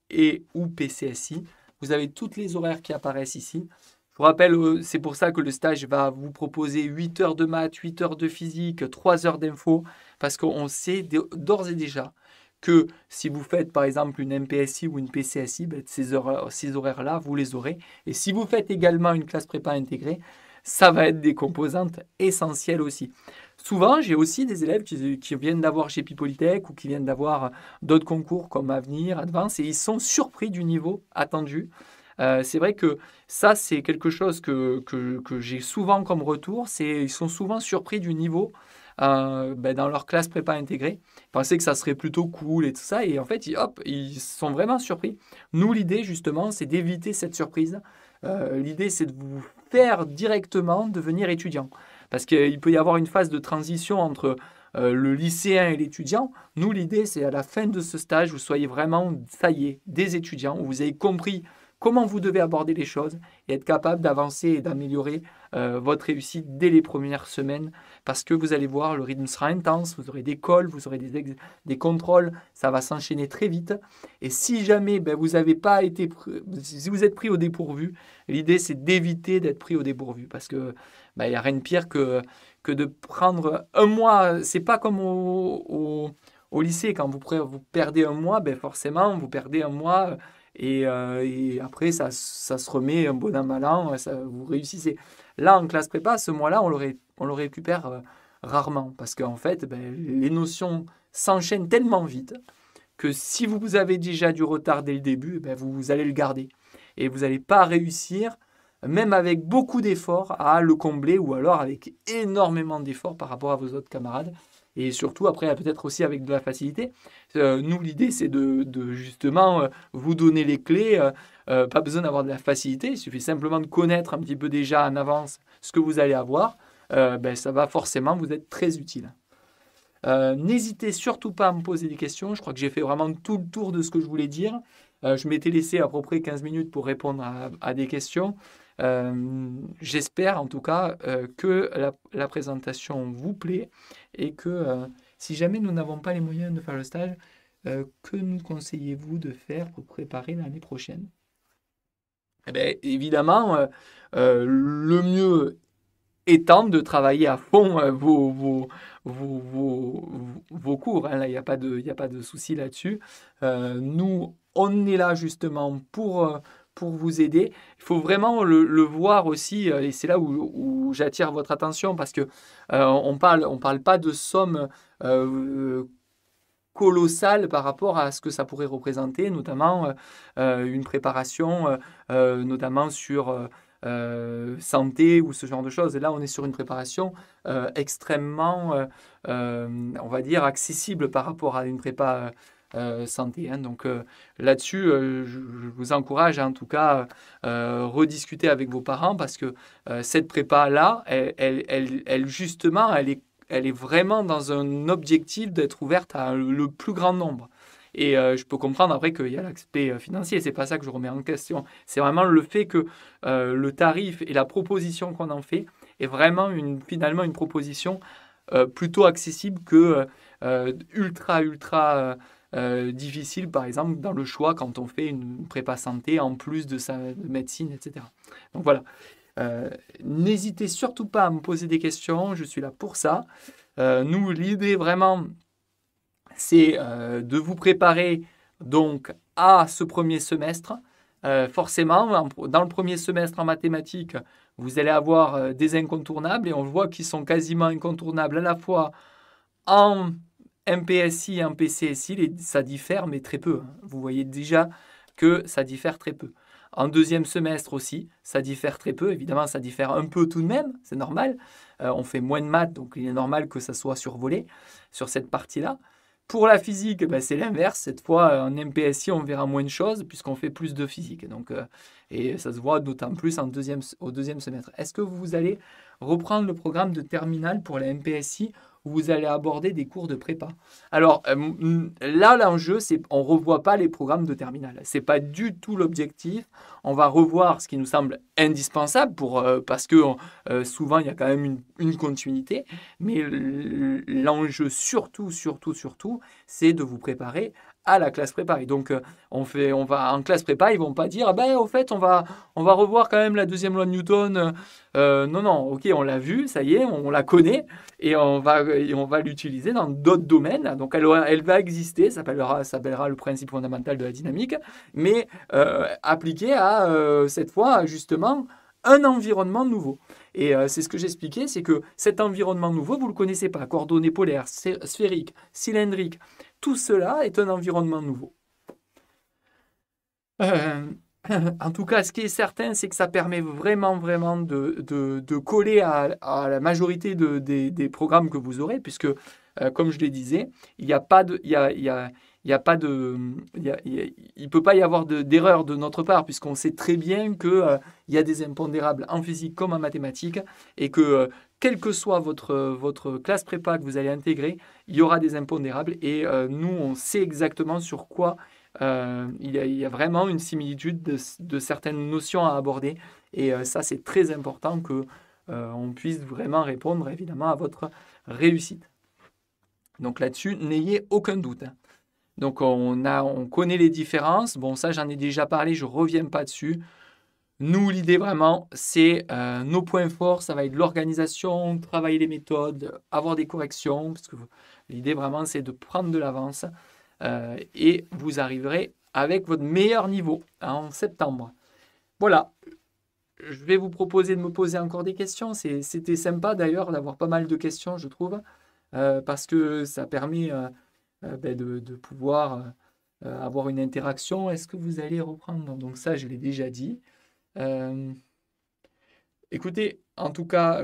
et ou PCSI. Vous avez toutes les horaires qui apparaissent ici. Je vous rappelle, c'est pour ça que le stage va vous proposer 8 heures de maths, 8 heures de physique, 3 heures d'info, parce qu'on sait d'ores et déjà que si vous faites par exemple une MPSI ou une PCSI, ces horaires-là, vous les aurez. Et si vous faites également une classe prépa intégrée, ça va être des composantes essentielles aussi. Souvent, j'ai aussi des élèves qui viennent d'avoir chez Polytech ou qui viennent d'avoir d'autres concours comme Avenir, Advance, et ils sont surpris du niveau attendu. C'est vrai que ça, c'est quelque chose que j'ai souvent comme retour. Ils sont souvent surpris du niveau dans leur classe prépa intégrée. Ils pensaient que ça serait plutôt cool et tout ça. Et en fait, ils sont vraiment surpris. Nous, l'idée, justement, c'est d'éviter cette surprise. L'idée, c'est de vous faire directement devenir étudiant. Parce qu'il peut y avoir une phase de transition entre le lycéen et l'étudiant. Nous, l'idée, c'est à la fin de ce stage, vous soyez vraiment, ça y est, des étudiants, où vous avez compris comment vous devez aborder les choses et être capable d'avancer et d'améliorer votre réussite dès les premières semaines parce que vous allez voir, le rythme sera intense, vous aurez des calls, vous aurez des contrôles, ça va s'enchaîner très vite. Et si jamais vous avez pas été, si vous êtes pris au dépourvu, l'idée c'est d'éviter d'être pris au dépourvu parce que il n'y a rien de pire que de prendre un mois. C'est pas comme au lycée, quand vous perdez un mois, forcément vous perdez un mois. Et après, ça se remet un bon an, mal an, vous réussissez. Là, en classe prépa, ce mois-là, on le récupère rarement. Parce qu'en fait, les notions s'enchaînent tellement vite que si vous avez déjà du retard dès le début, vous allez le garder. Et vous n'allez pas réussir, même avec beaucoup d'efforts, à le combler ou alors avec énormément d'efforts par rapport à vos autres camarades. Et surtout, après, peut-être aussi avec de la facilité. Nous, l'idée, c'est de justement vous donner les clés. Pas besoin d'avoir de la facilité. Il suffit simplement de connaître un petit peu déjà en avance ce que vous allez avoir. Ça va forcément vous être très utile. N'hésitez surtout pas à me poser des questions. Je crois que j'ai fait vraiment tout le tour de ce que je voulais dire. Je m'étais laissé à peu près 15 minutes pour répondre à des questions. J'espère en tout cas que la présentation vous plaît et que si jamais nous n'avons pas les moyens de faire le stage, que nous conseillez-vous de faire pour préparer l'année prochaine? Évidemment, le mieux étant de travailler à fond vos cours. Hein. Là, il n'y a pas de souci là-dessus. Nous, on est là justement pour vous aider. Il faut vraiment le voir aussi, et c'est là où j'attire votre attention, parce que on parle pas de sommes colossales par rapport à ce que ça pourrait représenter, notamment une préparation, notamment sur santé ou ce genre de choses. Et là, on est sur une préparation extrêmement, on va dire, accessible par rapport à une prépa santé. Hein. Donc là-dessus, je vous encourage à, en tout cas, rediscuter avec vos parents, parce que cette prépa-là, justement, elle est vraiment dans un objectif d'être ouverte à le plus grand nombre. Et je peux comprendre après qu'il y a l'aspect financier, c'est pas ça que je remets en question. C'est vraiment le fait que le tarif et la proposition qu'on en fait est vraiment finalement une proposition plutôt accessible que ultra difficile, par exemple, dans le choix quand on fait une prépa santé en plus de sa de médecine, etc. Donc voilà. N'hésitez surtout pas à me poser des questions, je suis là pour ça. Nous, l'idée vraiment, c'est de vous préparer donc à ce premier semestre. Forcément, dans le premier semestre en mathématiques, vous allez avoir des incontournables, et on voit qu'ils sont quasiment incontournables à la fois en MPSI et en PCSI. Ça diffère, mais très peu. Hein. Vous voyez déjà que ça diffère très peu. En deuxième semestre aussi, ça diffère très peu. Évidemment, ça diffère un peu tout de même, c'est normal. On fait moins de maths, donc il est normal que ça soit survolé sur cette partie-là. Pour la physique, ben, c'est l'inverse. Cette fois, en MPSI, on verra moins de choses puisqu'on fait plus de physique. Donc, et ça se voit d'autant plus au deuxième semestre. Est-ce que vous allez reprendre le programme de terminale pour la MPSI, où vous allez aborder des cours de prépa? Alors là, l'enjeu, c'est on ne revoit pas les programmes de terminale. Ce n'est pas du tout l'objectif. On va revoir ce qui nous semble indispensable parce que souvent, il y a quand même une continuité. Mais l'enjeu surtout, c'est de vous préparer à la classe prépa. Et donc, on va en classe prépa, ils vont pas dire, ah ben, au fait, on va revoir quand même la deuxième loi de Newton. Non, ok, on l'a vu, ça y est, on la connaît, et on va l'utiliser dans d'autres domaines. Donc, elle va exister, ça s'appellera le principe fondamental de la dynamique, mais appliqué à, cette fois, justement, un environnement nouveau. Et c'est ce que j'expliquais, c'est que cet environnement nouveau, vous ne le connaissez pas. Coordonnées polaires, sphériques, cylindriques, tout cela est un environnement nouveau. En tout cas, ce qui est certain, c'est que ça permet vraiment de coller à la majorité des programmes que vous aurez, puisque, comme je le disais, il n'y a pas de, il y a pas de, il peut pas y avoir d'erreur de notre part, puisqu'on sait très bien qu'il y a des impondérables en physique comme en mathématiques, et que quelle que soit votre classe prépa que vous allez intégrer, il y aura des impondérables, et nous, on sait exactement sur quoi il y a vraiment une similitude de certaines notions à aborder, et ça, c'est très important que on puisse vraiment répondre évidemment à votre réussite. Donc là-dessus, n'ayez aucun doute. Hein. Donc on connaît les différences. Bon, ça, j'en ai déjà parlé, je ne reviens pas dessus. Nous, l'idée vraiment, c'est nos points forts, ça va être l'organisation, travailler les méthodes, avoir des corrections, parce que l'idée vraiment, c'est de prendre de l'avance, et vous arriverez avec votre meilleur niveau en septembre. Voilà, je vais vous proposer de me poser encore des questions. C'était sympa d'ailleurs d'avoir pas mal de questions, je trouve, parce que ça permet de pouvoir avoir une interaction. Est-ce que vous allez reprendre? Donc ça, je l'ai déjà dit. Écoutez, en tout cas,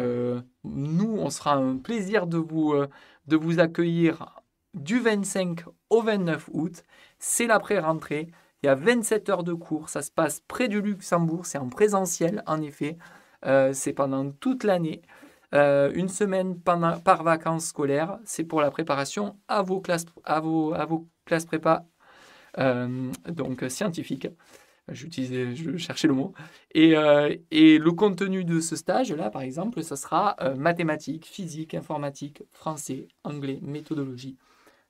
nous, on sera un plaisir de vous accueillir du 25 au 29 août. C'est l'après-rentrée. Il y a 27 heures de cours. Ça se passe près du Luxembourg. C'est en présentiel, en effet. C'est pendant toute l'année. Une semaine par vacances scolaires. C'est pour la préparation à vos classes prépa, donc scientifiques. Je cherchais le mot. Et le contenu de ce stage-là, par exemple, ça sera mathématiques, physique, informatique, français, anglais, méthodologie.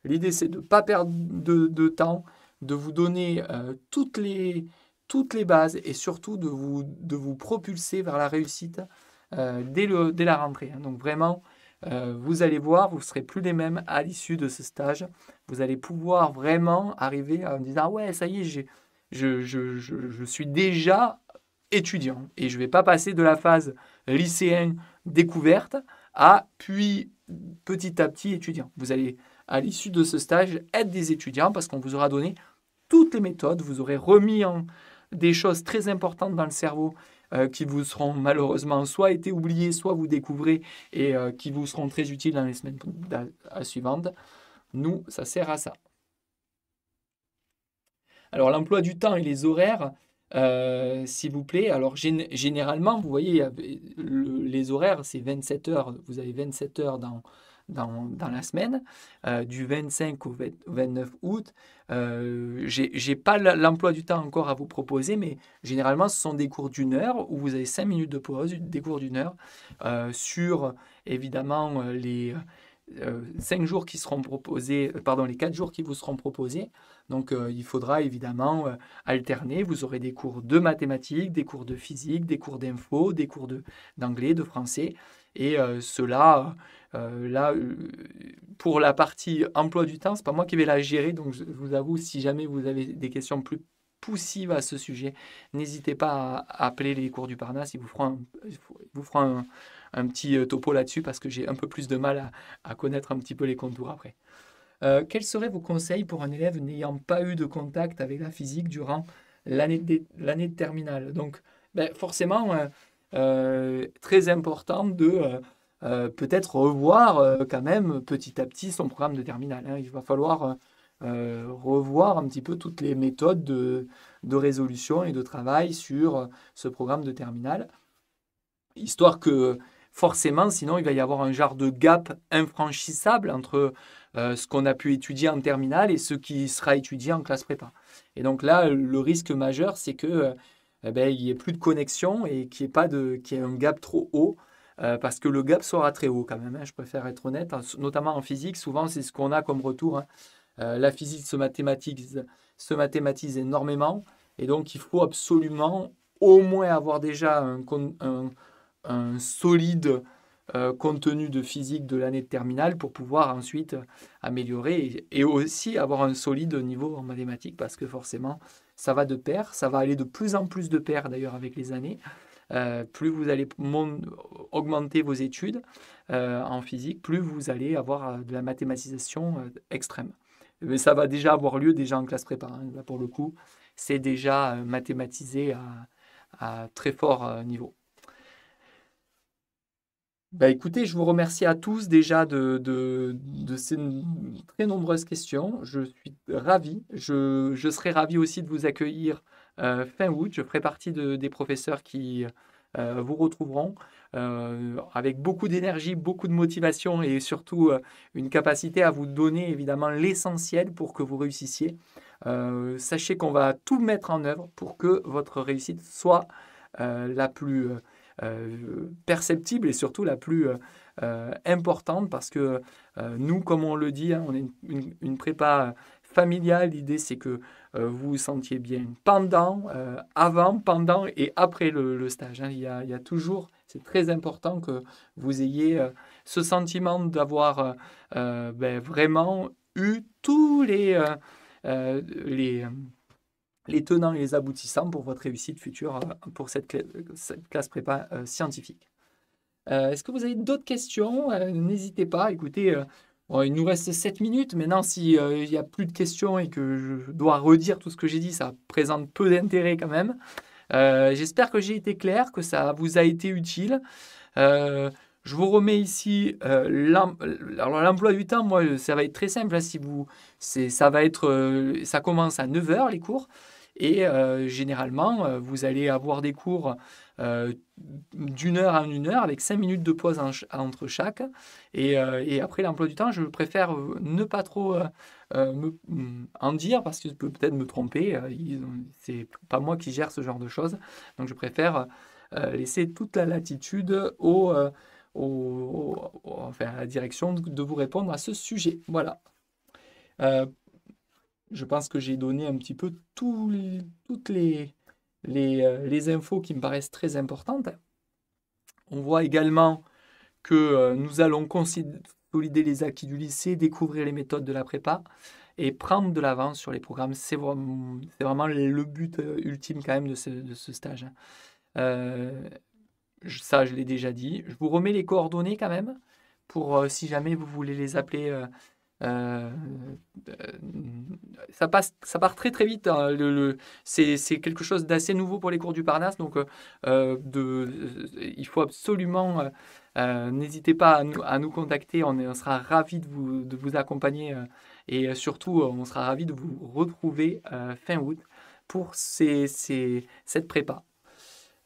L'idée, c'est de ne pas perdre de temps, de vous donner toutes les bases, et surtout de vous propulser vers la réussite dès la rentrée. Hein. Donc vraiment, vous allez voir, vous ne serez plus les mêmes à l'issue de ce stage. Vous allez pouvoir vraiment arriver à me dire, ah ouais, ça y est, je suis déjà étudiant et je ne vais pas passer de la phase lycéen découverte à puis petit à petit étudiant. Vous allez, à l'issue de ce stage, être des étudiants parce qu'on vous aura donné toutes les méthodes, vous aurez remis en des choses très importantes dans le cerveau qui vous seront malheureusement soit été oubliées, soit vous découvrez et qui vous seront très utiles dans les semaines suivantes. Nous, ça sert à ça. Alors, l'emploi du temps et les horaires, s'il vous plaît. Alors, généralement, vous voyez, les horaires, c'est 27 heures. Vous avez 27 heures dans la semaine, du 25 au 29 août. J'ai pas l'emploi du temps encore à vous proposer, mais généralement, ce sont des cours d'une heure où vous avez 5 minutes de pause, des cours d'une heure, sur évidemment les 5 jours qui seront proposés, pardon, les 4 jours qui vous seront proposés. Donc, il faudra évidemment alterner. Vous aurez des cours de mathématiques, des cours de physique, des cours d'info, des cours d'anglais, de français. Et cela, là, pour la partie emploi du temps, c'est pas moi qui vais la gérer. Donc, je vous avoue, si jamais vous avez des questions plus poussives à ce sujet, n'hésitez pas à appeler les cours du Parnasse. Ils vous feront un petit topo là-dessus parce que j'ai un peu plus de mal à connaître un petit peu les contours après. Quels seraient vos conseils pour un élève n'ayant pas eu de contact avec la physique durant l'année de terminale? Donc, forcément, très important de peut-être revoir quand même petit à petit son programme de terminale, hein. Il va falloir revoir un petit peu toutes les méthodes de résolution et de travail sur ce programme de terminale, histoire que forcément, sinon, il va y avoir un genre de gap infranchissable entre ce qu'on a pu étudier en terminale et ce qui sera étudié en classe prépa. Et donc là, le risque majeur, c'est que il n'y ait plus de connexion et qu'il y ait un gap trop haut, parce que le gap sera très haut quand même, hein, je préfère être honnête, notamment en physique, souvent c'est ce qu'on a comme retour, hein. La physique se mathématise énormément, et donc il faut absolument au moins avoir déjà un solide contenu de physique de l'année de terminale pour pouvoir ensuite améliorer et aussi avoir un solide niveau en mathématiques parce que forcément ça va de pair, ça va aller de plus en plus de pair d'ailleurs avec les années. Plus vous allez augmenter vos études en physique, plus vous allez avoir de la mathématisation extrême. Mais ça va déjà avoir lieu déjà en classe prépa, hein. Là, pour le coup, c'est déjà mathématisé à très fort niveau. Écoutez, je vous remercie à tous déjà de ces très nombreuses questions. Je suis ravi. Je serai ravi aussi de vous accueillir fin août. Je ferai partie des professeurs qui vous retrouveront avec beaucoup d'énergie, beaucoup de motivation et surtout une capacité à vous donner évidemment l'essentiel pour que vous réussissiez. Sachez qu'on va tout mettre en œuvre pour que votre réussite soit la plus perceptible et surtout la plus importante parce que nous, comme on le dit, hein, on est une prépa familiale. L'idée, c'est que vous vous sentiez bien pendant, avant, pendant et après le stage, hein. Il y a toujours, c'est très important que vous ayez ce sentiment d'avoir vraiment eu tous les tenants et les aboutissants pour votre réussite future pour cette classe prépa scientifique. Est-ce que vous avez d'autres questions? N'hésitez pas. Écoutez, bon, il nous reste 7 minutes. Maintenant, s'il n'y a plus de questions et que je dois redire tout ce que j'ai dit, ça présente peu d'intérêt quand même. J'espère que j'ai été clair, que ça vous a été utile. Je vous remets ici l'emploi du temps. Moi, ça va être très simple, hein, ça commence à 9 heures les cours. Et généralement, vous allez avoir des cours d'une heure à une heure avec 5 minutes de pause entre chaque. Et après l'emploi du temps, je préfère ne pas trop en dire parce que je peux peut-être me tromper. C'est pas moi qui gère ce genre de choses. Donc je préfère laisser toute la latitude enfin, à la direction de vous répondre à ce sujet. Voilà. Je pense que j'ai donné un petit peu toutes les infos qui me paraissent très importantes. On voit également que nous allons consolider les acquis du lycée, découvrir les méthodes de la prépa et prendre de l'avance sur les programmes. C'est vraiment le but ultime quand même de ce stage, hein. Euh, Ça, je l'ai déjà dit. Je vous remets les coordonnées quand même pour si jamais vous voulez les appeler. Euh, euh, ça part très très vite, hein. C'est quelque chose d'assez nouveau pour les cours du Parnasse, donc il faut absolument, n'hésitez pas à nous contacter, on sera ravis de vous accompagner et surtout on sera ravis de vous retrouver fin août pour cette prépa.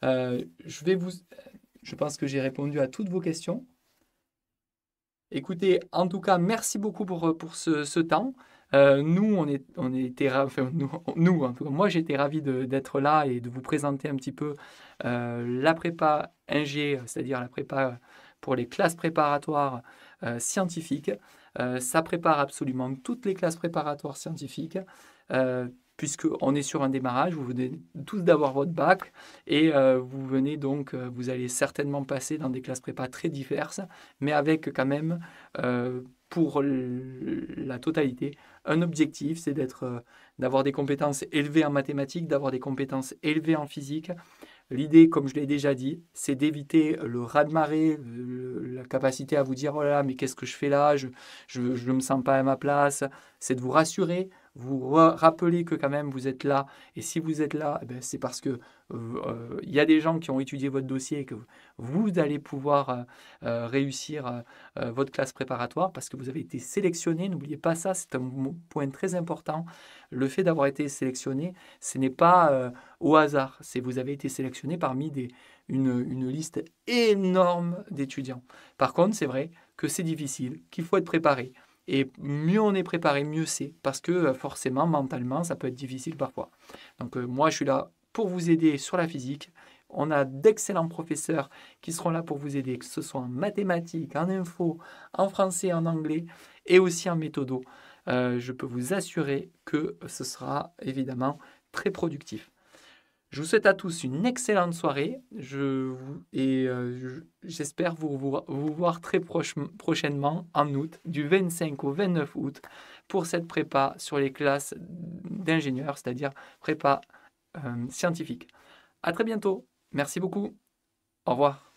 Euh, je vais vous, je pense que j'ai répondu à toutes vos questions. Écoutez, en tout cas, merci beaucoup pour ce temps. Nous, on était enfin, en tout cas, moi, j'étais ravi d'être là et de vous présenter un petit peu la prépa Ingé, c'est-à-dire la prépa pour les classes préparatoires scientifiques. Ça prépare absolument toutes les classes préparatoires scientifiques, euh, puisqu'on est sur un démarrage. Vous venez tous d'avoir votre bac et vous venez donc, vous allez certainement passer dans des classes prépa très diverses, mais avec quand même pour la totalité, un objectif, c'est d'avoir des compétences élevées en mathématiques, d'avoir des compétences élevées en physique. L'idée, comme je l'ai déjà dit, c'est d'éviter le raz-de-marée, la capacité à vous dire oh là là, mais qu'est-ce que je fais là, je ne me sens pas à ma place. C'est de vous rassurer, vous rappeler que quand même vous êtes là. Et si vous êtes là, eh ben, c'est parce que il y a des gens qui ont étudié votre dossier et que vous allez pouvoir réussir votre classe préparatoire parce que vous avez été sélectionné. N'oubliez pas ça, c'est un point très important. Le fait d'avoir été sélectionné, ce n'est pas au hasard. C'est vous avez été sélectionné parmi une liste énorme d'étudiants. Par contre, c'est vrai que c'est difficile, qu'il faut être préparé. Et mieux on est préparé, mieux c'est. Parce que forcément, mentalement, ça peut être difficile parfois. Donc moi, je suis là pour vous aider sur la physique. On a d'excellents professeurs qui seront là pour vous aider, que ce soit en mathématiques, en info, en français, en anglais et aussi en méthodo. Je peux vous assurer que ce sera évidemment très productif. Je vous souhaite à tous une excellente soirée j'espère vous voir très prochainement en août, du 25 au 29 août, pour cette prépa sur les classes d'ingénieurs, c'est-à-dire prépa scientifique. À très bientôt. Merci beaucoup. Au revoir.